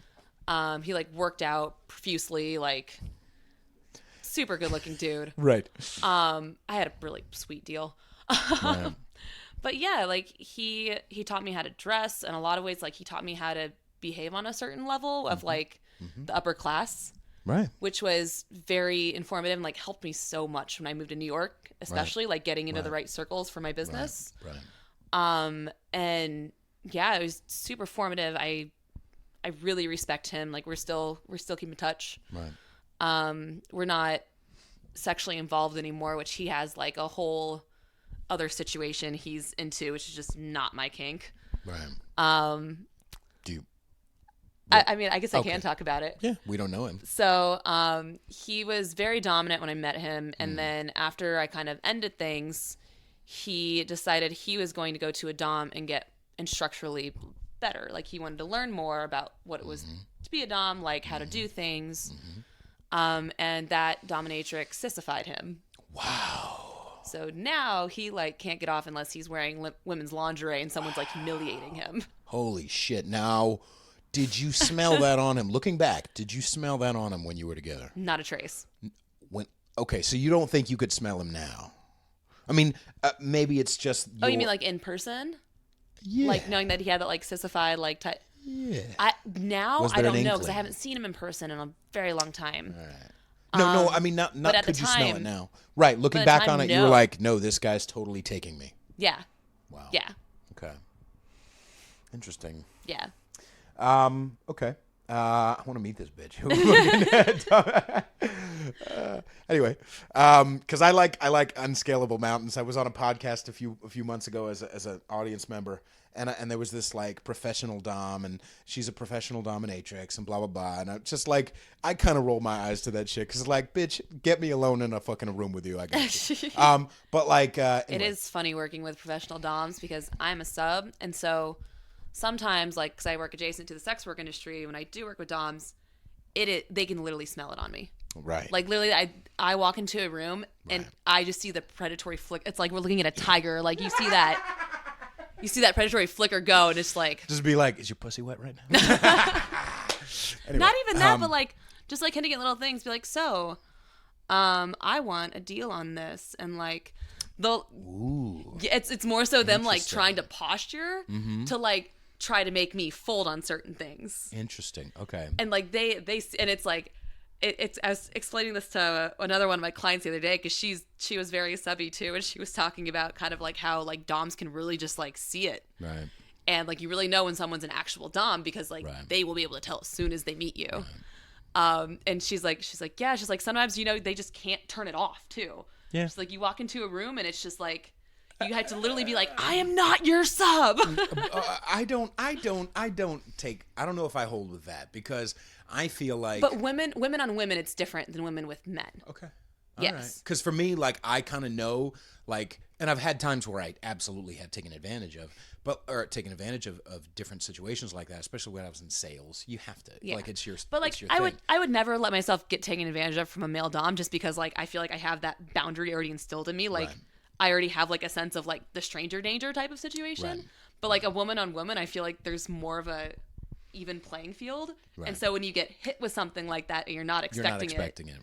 He like worked out profusely, like super good looking dude. Right. I had a really sweet deal. Right. But yeah, like he taught me how to dress in a lot of ways. Like he taught me how to behave on a certain level of like the upper class. Right. Which was very informative and like helped me so much when I moved to New York, especially like getting into the right circles for my business. Right. And yeah, it was super formative. I really respect him. Like we're still keeping in touch. Right. We're not sexually involved anymore, which he has like a whole other situation he's into, which is just not my kink. Right. Do you? I mean, I guess I can talk about it. Yeah, we don't know him. So he was very dominant when I met him. And then after I kind of ended things, he decided he was going to go to a dom and get structurally better. Like he wanted to learn more about what it was to be a dom, like how to do things. And that dominatrix sissified him. Wow. So now he like can't get off unless he's wearing women's lingerie and someone's like humiliating him. Holy shit. Now, did you smell that on him? Looking back, did you smell that on him when you were together? Not a trace. Okay, so you don't think you could smell him now? I mean, maybe it's just Oh, you mean like in person? Yeah. Like knowing that he had that like sissified like type. Yeah. I Was there don't an know because I inkling? haven't seen him in person in a very long time. All right. No, I mean, not but at could the you smell it time- now? Right, looking but at the back on time, it, you were no. like, no, this guy's totally taking me. Yeah. Wow. Yeah. Okay. Interesting. Yeah. Okay. I want to meet this bitch. Anyway, because I like unscalable mountains. I was on a podcast a few months ago as an audience member, and there was this like professional dom, and she's a professional dominatrix, and blah blah blah. And I just like I kind of roll my eyes to that shit because like, bitch, get me alone in a fucking room with you. I got you. But like, anyway. It is funny working with professional doms because I'm a sub, and so sometimes, like, because I work adjacent to the sex work industry, when I do work with doms, they can literally smell it on me. Right. Like, literally, I walk into a room and I just see the predatory flick. It's like we're looking at a tiger. Like, you see that predatory flicker go, and it's like, Just be like, is your pussy wet right now? Anyway, not even that, but like, just like hinting at little things. Be like, so, I want a deal on this, and like, it's more so them like trying to posture to like try to make me fold on certain things. Interesting. Okay. And like they and it's like it's I was explaining this to another one of my clients the other day because she was very subby too, and she was talking about kind of like how like doms can really just like see it. Right. And like you really know when someone's an actual dom because like they will be able to tell as soon as they meet you. And she's like yeah, she's like sometimes they just can't turn it off too. Yeah. It's like you walk into a room and it's just like you have to literally be like, I am not your sub. I don't know if I hold with that because I feel like. But women on women, it's different than women with men. Okay. Yes. Because for me, like, I kind of know, like, and I've had times where I absolutely have taken advantage of different situations like that, especially when I was in sales. You have to, like, it's your. But like, it's your I thing. would never let myself get taken advantage of from a male dom just because like I feel like I have that boundary already instilled in me. Like, I already have like a sense of like the stranger danger type of situation. Right. But like a woman on woman, I feel like there's more of a even playing field. Right. And so when you get hit with something like that and you're not expecting it,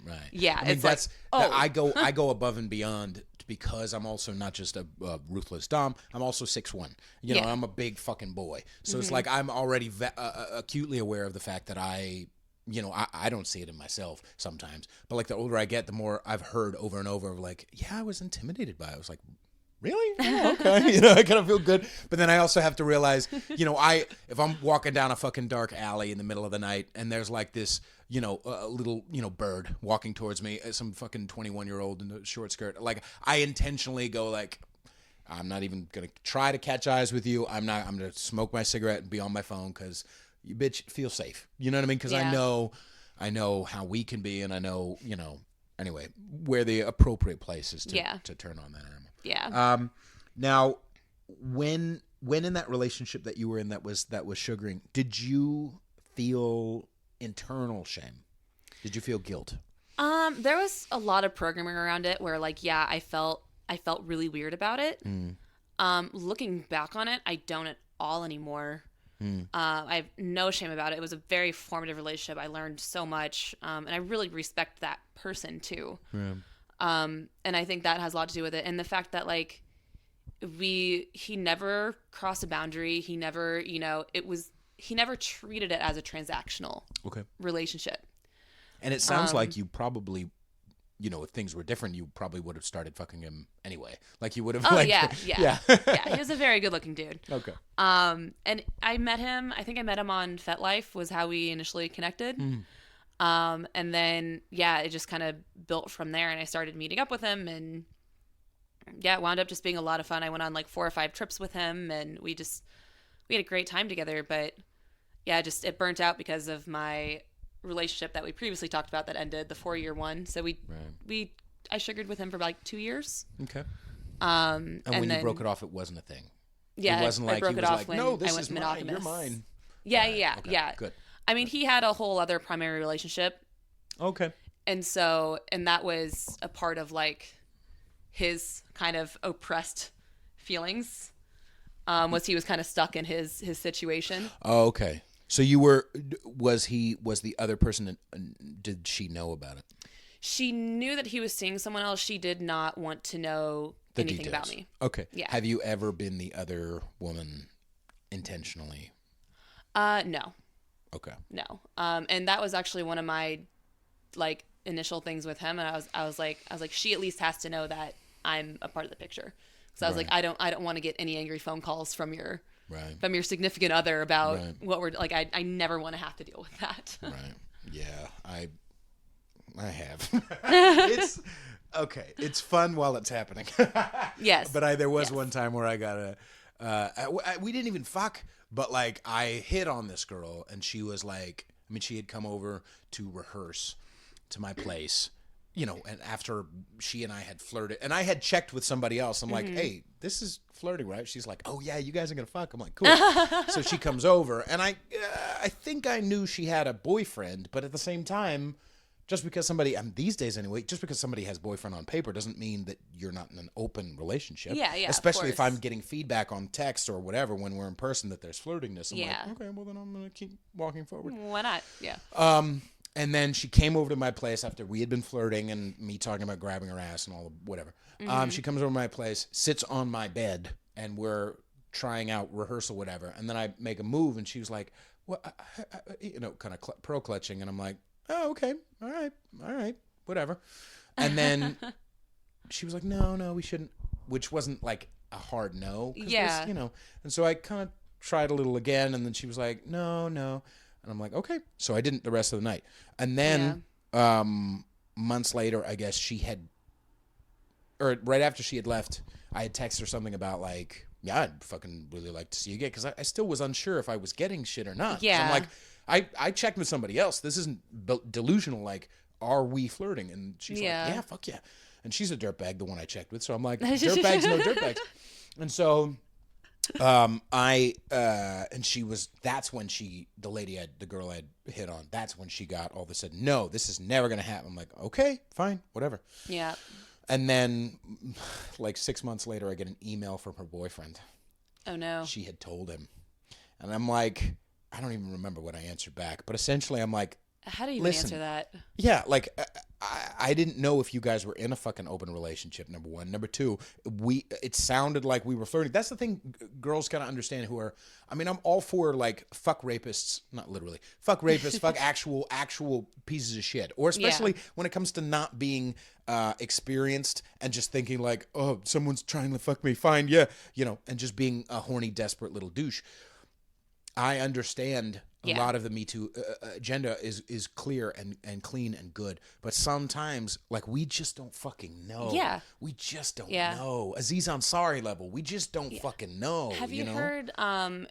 right? Yeah, I mean, it's that's like, I go above and beyond because I'm also not just a ruthless dom. I'm also 6'1". You know, I'm a big fucking boy. So it's like I'm already acutely aware of the fact that I don't see it in myself sometimes. But like the older I get, the more I've heard over and over of like, yeah, I was intimidated by it. I was like, really? Oh, okay. I kind of feel good. But then I also have to realize, if I'm walking down a fucking dark alley in the middle of the night and there's like this, little, bird walking towards me, some fucking 21-year-old in a short skirt, like I intentionally go like, I'm not even going to try to catch eyes with you. I'm going to smoke my cigarette and be on my phone because you bitch feel safe. You know what I mean? Because I know how we can be, and I know, anyway, where the appropriate place is to turn on that animal. Yeah. Now, when in that relationship that you were in that was sugaring, did you feel internal shame? Did you feel guilt? There was a lot of programming around it where like, yeah, I felt really weird about it. Looking back on it, I don't at all anymore. I have no shame about it. It was a very formative relationship. I learned so much, and I really respect that person too. Yeah. And I think that has a lot to do with it, and the fact that like he never crossed a boundary. He never, he never treated it as a transactional relationship. And it sounds like you probably, if things were different, you probably would have started fucking him anyway. Like you would have. Oh, yeah. Yeah. He was a very good looking dude. Okay. And I met him on FetLife was how we initially connected. And then, it just kind of built from there, and I started meeting up with him, and it wound up just being a lot of fun. I went on like 4 or 5 trips with him, and we had a great time together, but it burnt out because of my relationship that we previously talked about that ended, the 4-year one. So I sugared with him for like 2 years. Okay. And when you broke it off, it wasn't a thing. Yeah, it wasn't like broke he it was off like, when no, this I went is monogamous. mine, you're mine. Yeah, Right. yeah, Okay. yeah. Good. I mean, he had a whole other primary relationship. Okay. And that was a part of like his kind of oppressed feelings. Was he was kind of stuck in his situation. Oh, okay. So was the other person, did she know about it? She knew that he was seeing someone else. She did not want to know anything details. about me. Okay. Yeah. Have you ever been the other woman intentionally? No. Okay. No. And that was actually one of my like initial things with him. And I was like, she at least has to know that I'm a part of the picture. So I was like, I don't want to get any angry phone calls from your significant other about what we're like. I never want to have to deal with that. Right. Yeah. I have. It's okay. It's fun while it's happening. Yes. But there was one time where I got we didn't even fuck, but like I hit on this girl, and she was like, she had come over to rehearse to my place, and after she and I had flirted, and I had checked with somebody else, I'm like, hey, this is flirting, right? She's like, oh yeah, you guys are gonna fuck. I'm like, cool. So she comes over, and I think I knew she had a boyfriend, but at the same time, just because somebody, these days anyway, just because somebody has boyfriend on paper doesn't mean that you're not in an open relationship. Yeah, Especially if I'm getting feedback on text or whatever when we're in person that there's flirtingness. I'm like, okay, well then I'm gonna keep walking forward. Why not? Yeah. And then she came over to my place after we had been flirting and me talking about grabbing her ass and all the whatever. She comes over to my place, sits on my bed, and we're trying out rehearsal, whatever. And then I make a move, and she was like, "What?" Kind of pearl clutching, and I'm like, "Oh, okay, all right, whatever." And then she was like, "No, we shouldn't," which wasn't like a hard no. Yeah. And so I kind of tried a little again, and then she was like, "No." And I'm like, okay. So I didn't the rest of the night. And then months later, I guess right after she had left, I had texted her something about like, yeah, I'd fucking really like to see you again. Because I still was unsure if I was getting shit or not. Yeah. I'm like, I checked with somebody else. This isn't delusional. Like, are we flirting? And she's like, yeah, fuck yeah. And she's a dirtbag, the one I checked with. So I'm like, dirtbags, no dirtbags. And so... and she was, that's when the girl I'd hit on, that's when she got all of a sudden, no, this is never going to happen. I'm like, okay, fine, whatever. Yeah. And then like 6 months later, I get an email from her boyfriend. Oh no. She had told him. And I'm like, I don't even remember what I answered back, but essentially I'm like, how do you even answer that? Yeah, like I didn't know if you guys were in a fucking open relationship, number one. Number two, it sounded like we were flirting. That's the thing girls gotta understand who are, I'm all for like fuck rapists, not literally, fuck rapists, fuck actual pieces of shit. Or especially when it comes to not being experienced and just thinking like, oh, someone's trying to fuck me, fine, yeah, and just being a horny, desperate little douche. I understand a lot of the Me Too agenda is clear and clean and good, but sometimes like we just don't fucking know. Yeah, we just don't know. Aziz Ansari level, we just don't fucking know. Have you heard?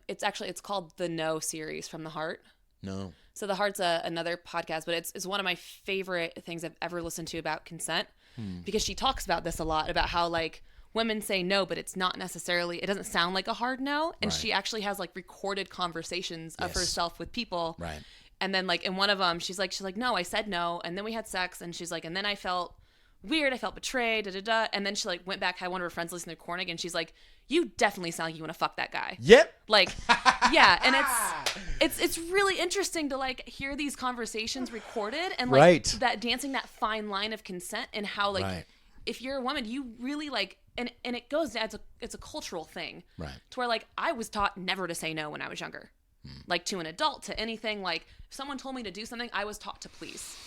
It's called the No series from The Heart. No. So The Heart's another podcast, but it's one of my favorite things I've ever listened to about consent because she talks about this a lot about how like women say no, but it's not necessarily, it doesn't sound like a hard no. And she actually has like recorded conversations of herself with people. Right. And then like in one of them, she's like, no, I said no. And then we had sex. And she's like, and then I felt weird. I felt betrayed. Da, da, da. And then she like went back, had one of her friends listen to the recording. And she's like, you definitely sound like you want to fuck that guy. Yep. Like, yeah. And it's really interesting to like hear these conversations recorded and like that dancing that fine line of consent and how like if you're a woman, you really like, and it goes down, it's a cultural thing. Right. To where like I was taught never to say no when I was younger. Like to an adult, to anything. Like if someone told me to do something, I was taught to please.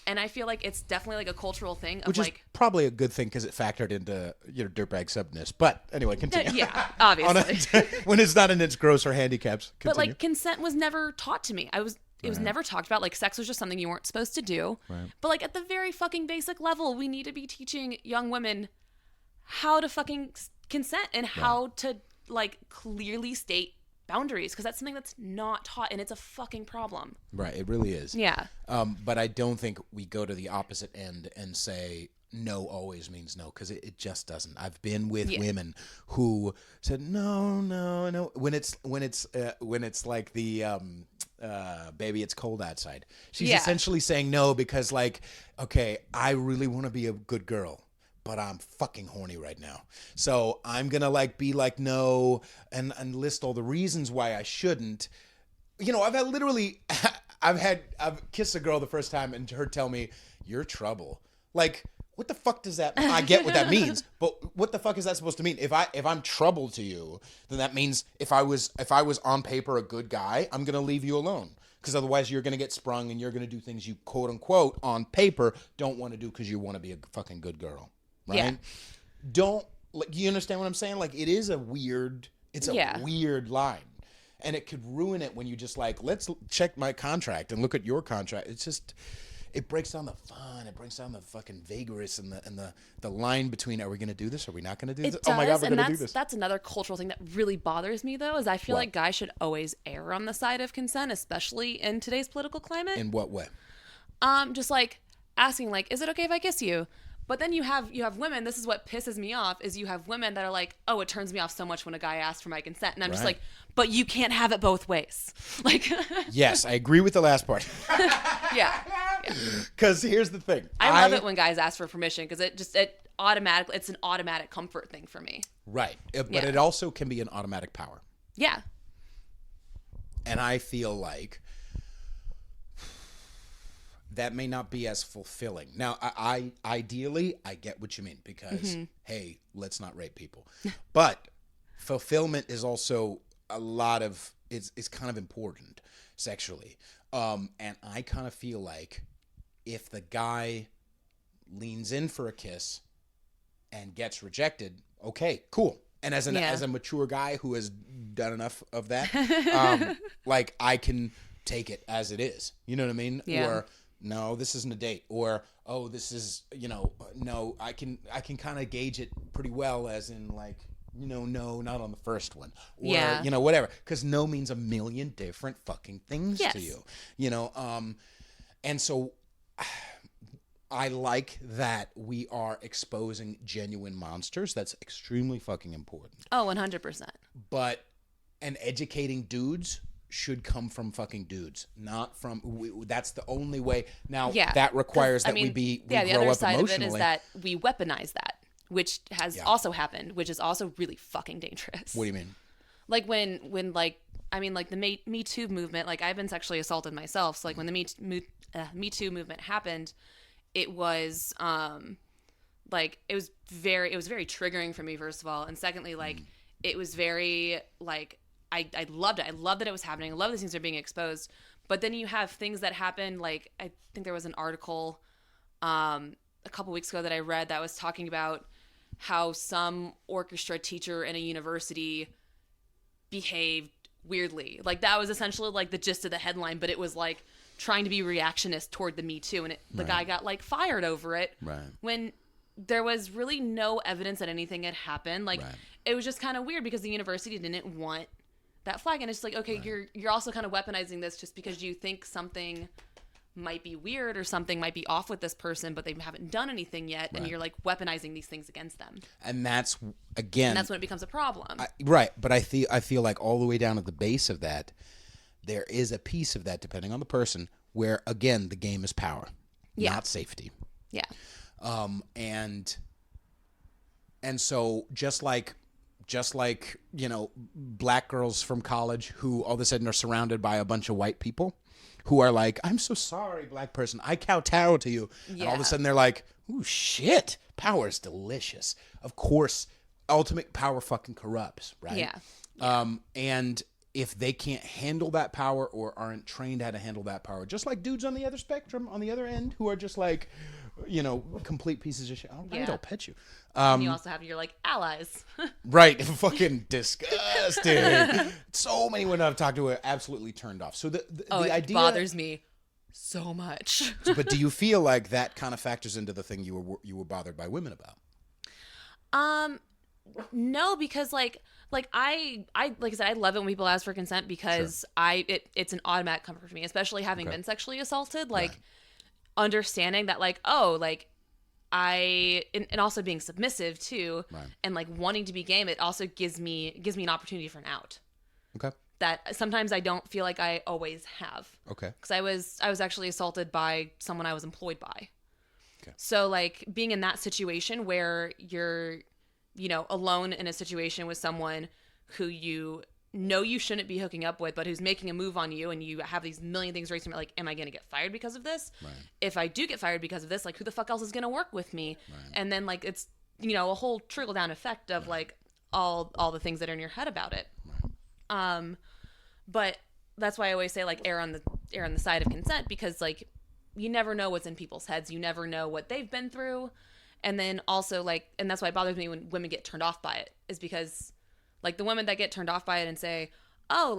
And I feel like it's definitely like a cultural thing of which is like probably a good thing because it factored into dirtbag subness. But anyway, continue. Yeah, obviously. When it's not in its grosser handicaps. Continue. But like consent was never taught to me. It was never talked about. Like sex was just something you weren't supposed to do. Right. But like at the very fucking basic level, we need to be teaching young women how to fucking consent and how to like clearly state boundaries, because that's something that's not taught, and it's a fucking problem. Right, it really is. Yeah. But I don't think we go to the opposite end and say no always means no, because it just doesn't. I've been with women who said no when it's like the baby, it's cold outside. She's essentially saying no because like, okay, I really want to be a good girl, but I'm fucking horny right now. So I'm going to like be like, no, and list all the reasons why I shouldn't. You know, I've kissed a girl the first time and her tell me, you're trouble. Like, what the fuck does that mean? I get what that means, but what the fuck is that supposed to mean? If I'm trouble to you, then that means if I was on paper a good guy, I'm going to leave you alone. Because otherwise you're going to get sprung and you're going to do things you quote unquote on paper don't want to do because you want to be a fucking good girl. Right? Yeah. Don't like, you understand what I'm saying? Like it is a weird line, and it could ruin it when you just like, let's check my contract and look at your contract. It's just, it breaks down the fun. It breaks down the fucking vagaries and the line between, are we going to do this? Are we not going to do this? Oh my God, we're going to do this. That's another cultural thing that really bothers me though, is I feel like guys should always err on the side of consent, especially in today's political climate. In what way? Just like asking like, is it okay if I kiss you? But then you have women, this is what pisses me off, is you have women that are like, oh, it turns me off so much when a guy asks for my consent. And I'm just like, but you can't have it both ways. Like, yes, I agree with the last part. Yeah. Because here's the thing. I love it when guys ask for permission because it's an automatic comfort thing for me. Right. But it also can be an automatic power. Yeah. And I feel like that may not be as fulfilling. Now, I ideally, I get what you mean because, hey, let's not rape people. But fulfillment is also a lot of, it's kind of important sexually. And I kind of feel like if the guy leans in for a kiss and gets rejected, okay, cool. And as a mature guy who has done enough of that, like I can take it as it is. You know what I mean? Yeah. Or no, this isn't a date. Or, oh, this is, no, I can kind of gauge it pretty well as in like, no, not on the first one. Or, whatever. Because no means a million different fucking things to you. And so I like that we are exposing genuine monsters. That's extremely fucking important. Oh, 100%. And educating dudes should come from fucking dudes, not from. That's the only way. Now that requires that we grow up emotionally. The other side of it is that we weaponize that, which has also happened, which is also really fucking dangerous. What do you mean? Like when the Me Too movement. Like I've been sexually assaulted myself, so like when the Me Too movement happened, it was it was very triggering for me, first of all, and secondly, like it was very like. I loved it. I loved that it was happening. I love these things are being exposed. But then you have things that happen. Like I think there was an article a couple weeks ago that I read that was talking about how some orchestra teacher in a university behaved weirdly. Like that was essentially like the gist of the headline, but it was like trying to be reactionist toward the Me Too, and the guy got like fired over it. Right. When there was really no evidence that anything had happened. Like it was just kind of weird because the university didn't want that flag, and it's like, okay, you're also kind of weaponizing this just because you think something might be weird or something might be off with this person, but they haven't done anything yet, and you're like weaponizing these things against them. And that's when it becomes a problem. But I feel like all the way down at the base of that, there is a piece of that, depending on the person, where, again, the game is power, not safety. Yeah. And so just like, black girls from college who all of a sudden are surrounded by a bunch of white people who are like, I'm so sorry, black person, I kowtow to you. Yeah. And all of a sudden they're like, ooh, shit, power is delicious. Of course, ultimate power fucking corrupts, right? Yeah. And if they can't handle that power or aren't trained how to handle that power, just like dudes on the other spectrum, on the other end, who are just like, complete pieces of shit. All right, I'll pet you. And you also have your allies. Right. Fucking disgusting. So many women I've talked to are absolutely turned off. So the idea bothers me so much. But do you feel like that kind of factors into the thing you were bothered by women about? No, because like I like I said, I love it when people ask for consent because it's an automatic comfort for me, especially having been sexually assaulted. Understanding that and also being submissive too, and wanting to be game, it also gives me an opportunity for an out. Okay. That sometimes I don't feel like I always have. Okay. Because I was actually assaulted by someone I was employed by. Okay. So being in that situation where you're, alone in a situation with someone who you know you shouldn't be hooking up with, but who's making a move on you, and you have these million things racing, am I going to get fired because of this? Right. If I do get fired because of this, who the fuck else is going to work with me? Right. And then it's, a whole trickle down effect of all the things that are in your head about it. Right. But that's why I always say err on the side of consent, because you never know what's in people's heads. You never know what they've been through. And then also and that's why it bothers me when women get turned off by it, is because the women that get turned off by it and say, oh,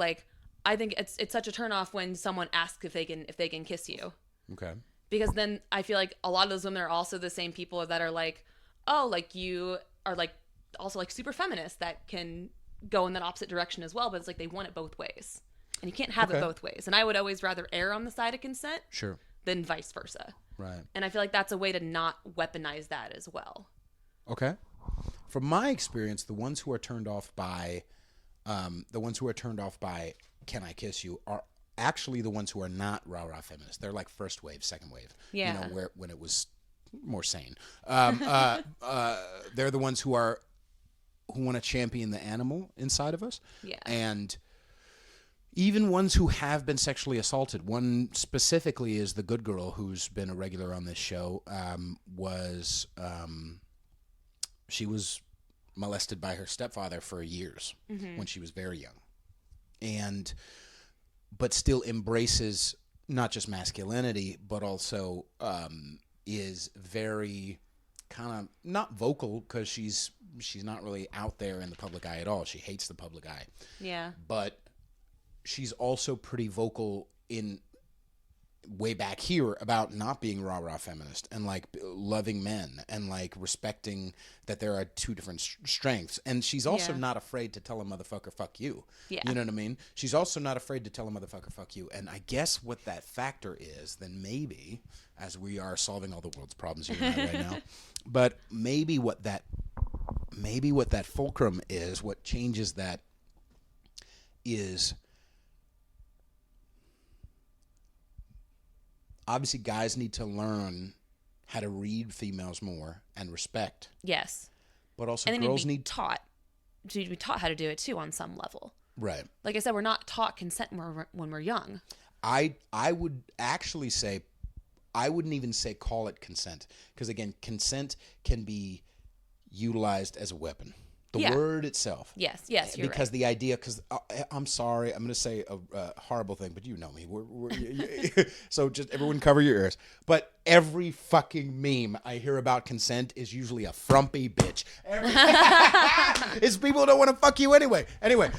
I think it's such a turn off when someone asks if they can kiss you. Okay. Because then I feel like a lot of those women are also the same people that are you are also super feminist that can go in that opposite direction as well, but it's they want it both ways. And you can't have it both ways. And I would always rather err on the side of consent than vice versa. Right. And I feel like that's a way to not weaponize that as well. Okay. From my experience, the ones who are turned off by "Can I kiss you?" are actually the ones who are not rah-rah feminists. They're first wave, second wave. Yeah. When it was more sane. They're the ones who want to champion the animal inside of us. Yeah. And even ones who have been sexually assaulted. One specifically is the good girl who's been a regular on this show. She was molested by her stepfather for years when she was very young, but still embraces not just masculinity, but also is very kind of not vocal, because she's not really out there in the public eye at all. She hates the public eye. Yeah. But she's also pretty vocal in way back here about not being rah-rah feminist and loving men and respecting that there are two different strengths. And she's also not afraid to tell a motherfucker fuck you. Yeah. You know what I mean? She's also not afraid to tell a motherfucker fuck you. And I guess what that factor is, then maybe, as we are solving all the world's problems you and I right now, but maybe what that fulcrum is, what changes that is, obviously, guys need to learn how to read females more and respect. Yes. But also, and girls need to be taught how to do it too on some level. Right. Like I said, we're not taught consent when we're young. I would actually say, I wouldn't even say call it consent, because again, consent can be utilized as a weapon. The word itself. Yes, you're because right. The idea, because I'm sorry, I'm going to say a horrible thing, but you know me. So just everyone cover your ears. But every fucking meme I hear about consent is usually a frumpy bitch. It's people who don't want to fuck you anyway. Anyway,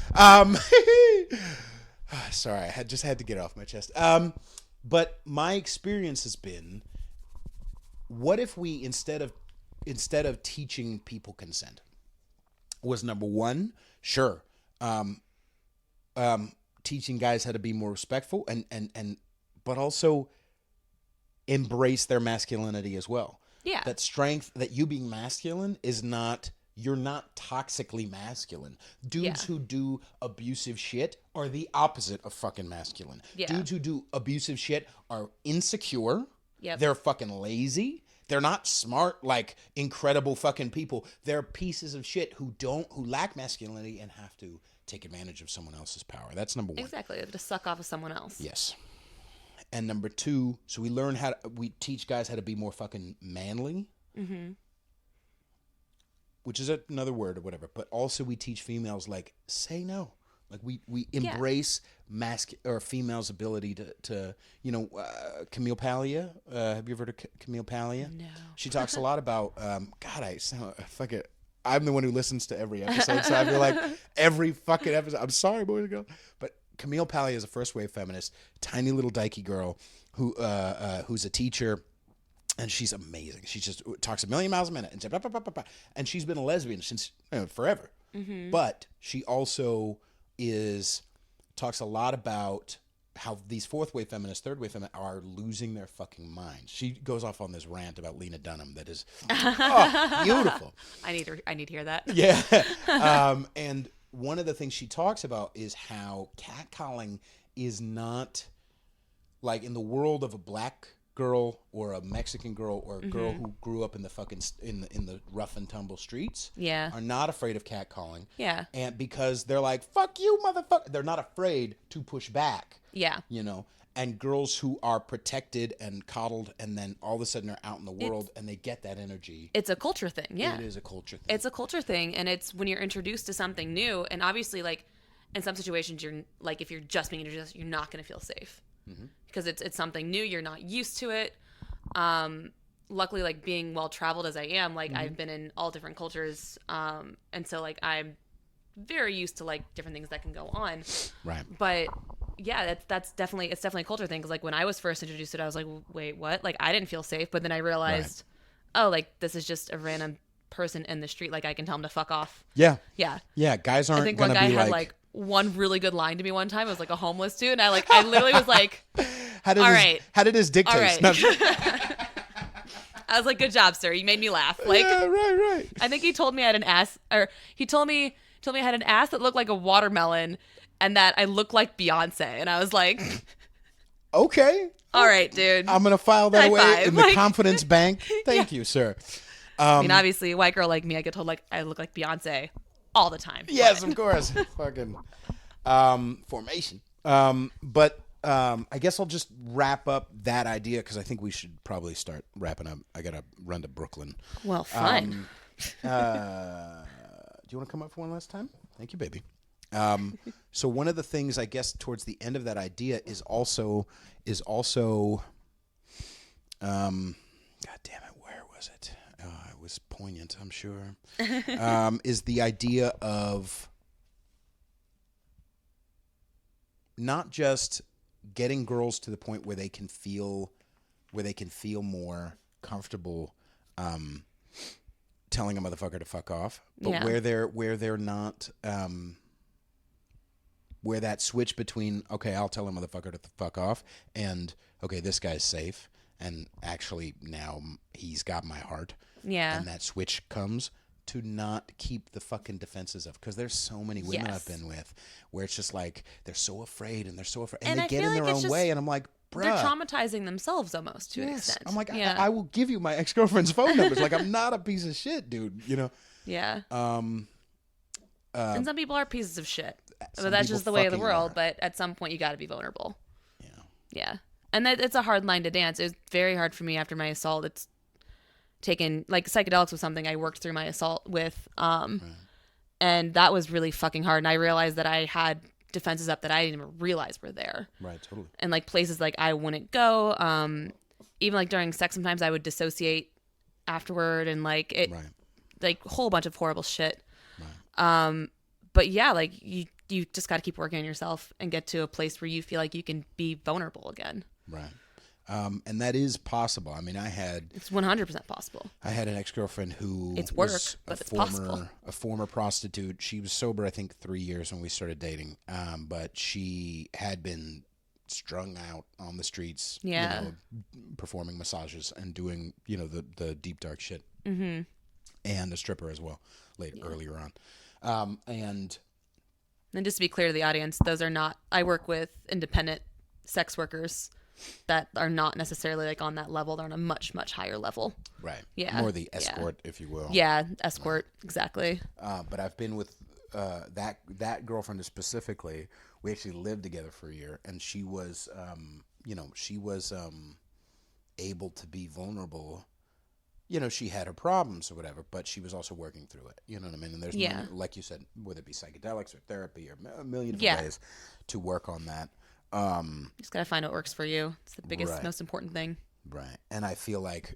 sorry, I just had to get it off my chest. But my experience has been, what if we instead of teaching people consent, was number one, teaching guys how to be more respectful and but also embrace their masculinity as well. Yeah. That strength, that you being masculine is not you're not toxically masculine. Dudes Yeah. who do abusive shit are the opposite of fucking masculine. Yeah. Dudes who do abusive shit are insecure. Yep. They're fucking lazy. They're not smart, like incredible fucking people. They're pieces of shit who lack masculinity and have to take advantage of someone else's power. That's number one. Exactly. They have to suck off of someone else. Yes. And number two, so we teach guys how to be more fucking manly. Mm-hmm. Which is another word or whatever. But also we teach females, like, say no. Like, we embrace females' ability to Camille Paglia. Have you ever heard of Camille Paglia? No. She talks a lot about, I'm the one who listens to every episode, so I feel like every fucking episode, I'm sorry, boys and girls, but Camille Paglia is a first wave feminist, tiny little dykey girl who's a teacher. And she's amazing. She just talks a million miles a minute and blah, blah, blah, blah, blah. And she's been a lesbian since forever. Mm-hmm. But she also talks a lot about how these fourth wave feminists, third wave feminists are losing their fucking minds. She goes off on this rant about Lena Dunham that is beautiful. I need to hear that. Yeah. And one of the things she talks about is how catcalling is not, like, in the world of a black girl or a Mexican girl or a girl who grew up in the fucking in the rough and tumble streets, are not afraid of catcalling. Yeah. And because they're like, fuck you, motherfucker. They're not afraid to push back. Yeah. You know, and girls who are protected and coddled and then all of a sudden are out in the world and they get that energy. It's a culture thing. Yeah. It is a culture thing. It's a culture thing. And it's when you're introduced to something new, and obviously, like, in some situations, you're like, if you're just being introduced, you're not going to feel safe. Mm-hmm. Because it's something new, you're not used to it. Luckily, like, being well traveled as I am, like, I've been in all different cultures, and so, like, I'm very used to, like, different things that can go on. Right. But yeah, it's definitely a culture thing. Because, like, when I was first introduced to it, I was like, wait, what? Like, I didn't feel safe. But then I realized, oh, like, this is just a random person in the street. Like, I can tell him to fuck off. Yeah. Yeah. Yeah. Guys aren't. I think one guy had like one really good line to me one time. It was like a homeless dude, and I literally was like, how did his dick taste? All right. I was like, good job, sir. You made me laugh. Like, yeah, right. I think he told me I had an ass, or he told me I had an ass that looked like a watermelon, and that I looked like Beyonce. And I was like, okay. All right, dude. I'm gonna file that away five. in the confidence bank. Thank you, sir. I mean, obviously, a white girl like me, I get told like I look like Beyonce all the time. Yes, of course. Fucking formation. But I guess I'll just wrap up that idea because I think we should probably start wrapping up. I gotta run to Brooklyn. Well, fine. Do you want to come up for one last time? Thank you, baby. So one of the things I guess towards the end of that idea is also God damn it, where was it? It was poignant, I'm sure. Is the idea of not just getting girls to the point where they can feel more comfortable telling a motherfucker to fuck off, but where they're not where that switch between okay, I'll tell a motherfucker to fuck off and okay, this guy's safe and actually now he's got my heart. Yeah. And that switch comes to not keep the fucking defenses up because there's so many women I've been with where it's just like they're so afraid and they get in their own way and I'm like, bruh. They're traumatizing themselves almost to an extent. I'm like, I will give you my ex-girlfriend's phone numbers. Like, I'm not a piece of shit, dude, you know? Yeah. And some people are pieces of shit. But that's just the way of the world. But at some point, you got to be vulnerable. Yeah. Yeah. And it's a hard line to dance. It was very hard for me after my assault. It's taken, like, psychedelics was something I worked through my assault with. And that was really fucking hard. And I realized that I had defenses up that I didn't even realize were there. Right, totally. And, like, places, like, I wouldn't go. Even, like, during sex, sometimes I would dissociate afterward. And, like, like, a whole bunch of horrible shit. Right. But, yeah, like, you just got to keep working on yourself and get to a place where you feel like you can be vulnerable again. Right. And that is possible. I mean, it's 100% possible. I had an ex-girlfriend who it's work, but it's possible. A former prostitute. She was sober, I think, 3 years when we started dating. But she had been strung out on the streets, performing massages and doing, the deep dark shit. Mm-hmm. And a stripper as well. earlier on. And just to be clear to the audience, those are not. I work with independent sex workers that are not necessarily like on that level. They're on a much, much higher level. right, Yeah. more the escort, if you will. Yeah, escort, exactly. But I've been with that girlfriend specifically. We actually lived together for a year, and she was, able to be vulnerable. She had her problems or whatever, but she was also working through it. You know what I mean? And there's, like you said, whether it be psychedelics or therapy or a million different ways to work on that. You just gotta find what works for you. It's the biggest, most important thing. Right. And I feel like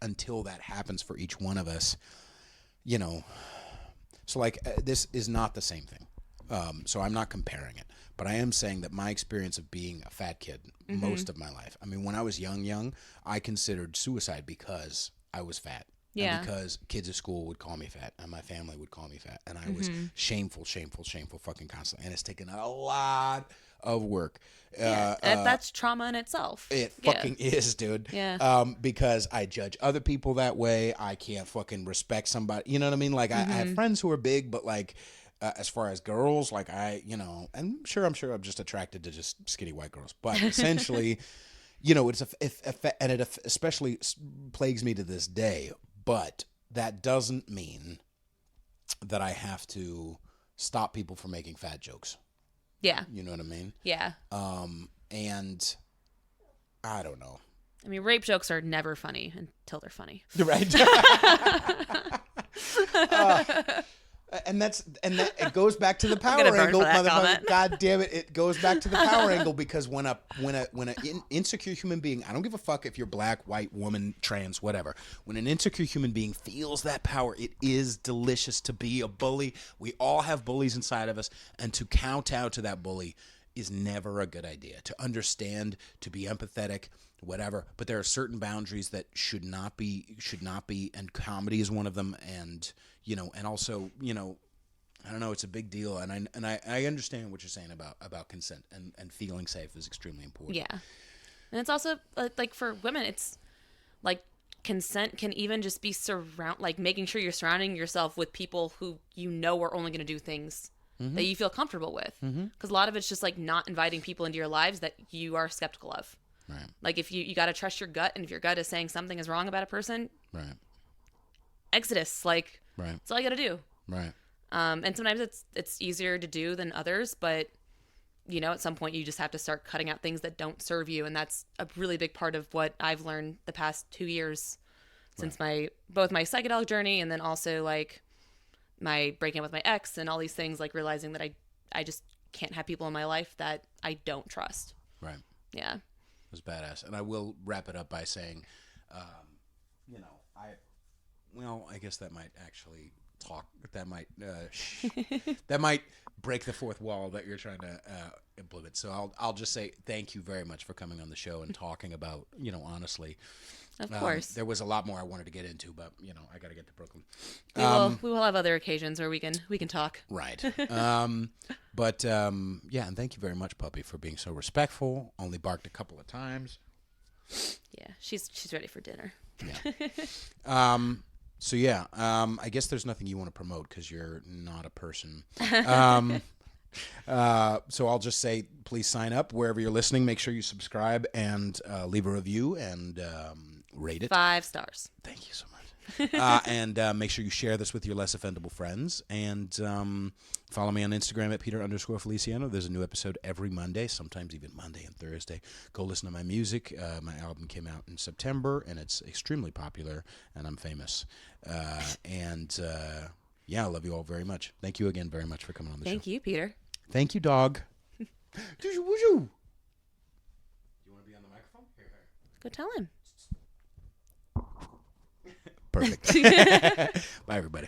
until that happens for each one of us, so like this is not the same thing. So I'm not comparing it, but I am saying that my experience of being a fat kid most of my life. I mean, when I was young, I considered suicide because I was fat. Yeah. And because kids at school would call me fat and my family would call me fat. And I was shameful fucking constantly. And it's taken a lot of work. That's trauma in itself. It fucking is, dude. Yeah. Because I judge other people that way. I can't fucking respect somebody. You know what I mean? Like I have friends who are big, but like as far as girls, like and I'm sure I'm just attracted to just skinny white girls. But essentially, it's and it especially plagues me to this day. But that doesn't mean that I have to stop people from making fat jokes. Yeah. You know what I mean? Yeah. And I don't know. I mean, rape jokes are never funny until they're funny. Right. And that it goes back to the power angle, motherfucker. God damn it! It goes back to the power angle because when an insecure human being, I don't give a fuck if you're black, white, woman, trans, whatever. When an insecure human being feels that power, it is delicious to be a bully. We all have bullies inside of us, and to kowtow to that bully is never a good idea. To understand, to be empathetic, whatever. But there are certain boundaries that should not be, and comedy is one of them. And and also, I don't know, it's a big deal. And I understand what you're saying about consent and feeling safe is extremely important. Yeah. And it's also like for women, it's like consent can even just be making sure you're surrounding yourself with people who are only going to do things that you feel comfortable with. Because a lot of it's just like not inviting people into your lives that you are skeptical of. Right. Like if you got to trust your gut, and if your gut is saying something is wrong about a person, right. Exodus, like, right. That's all you got to do. Right. And sometimes it's easier to do than others, but at some point you just have to start cutting out things that don't serve you. And that's a really big part of what I've learned the past 2 years since both my psychedelic journey and then also like my breaking up with my ex and all these things, like realizing that I just can't have people in my life that I don't trust. Right. Yeah. It was badass. And I will wrap it up by saying, I guess that might actually that might break the fourth wall that you're trying to implement. So I'll just say thank you very much for coming on the show and talking about, honestly. Of course. There was a lot more I wanted to get into, but I got to get to Brooklyn. We will have other occasions where we can talk. Right. But and thank you very much, puppy, for being so respectful. Only barked a couple of times. Yeah, she's ready for dinner. Yeah. So I guess there's nothing you want to promote because you're not a person. So I'll just say, please sign up wherever you're listening. Make sure you subscribe and leave a review and rate it. 5 stars. Thank you so much. And make sure you share this with your less offendable friends. And follow me on Instagram at Peter_Feliciano. There's a new episode every Monday, sometimes even Monday and Thursday. Go listen to my music. My album came out in September, and it's extremely popular, and I'm famous. I love you all very much. Thank you again very much for coming on the show. Thank you, Peter. Thank you, dog. Do you want to be on the microphone? Here. Go tell him. Perfect. Bye, everybody.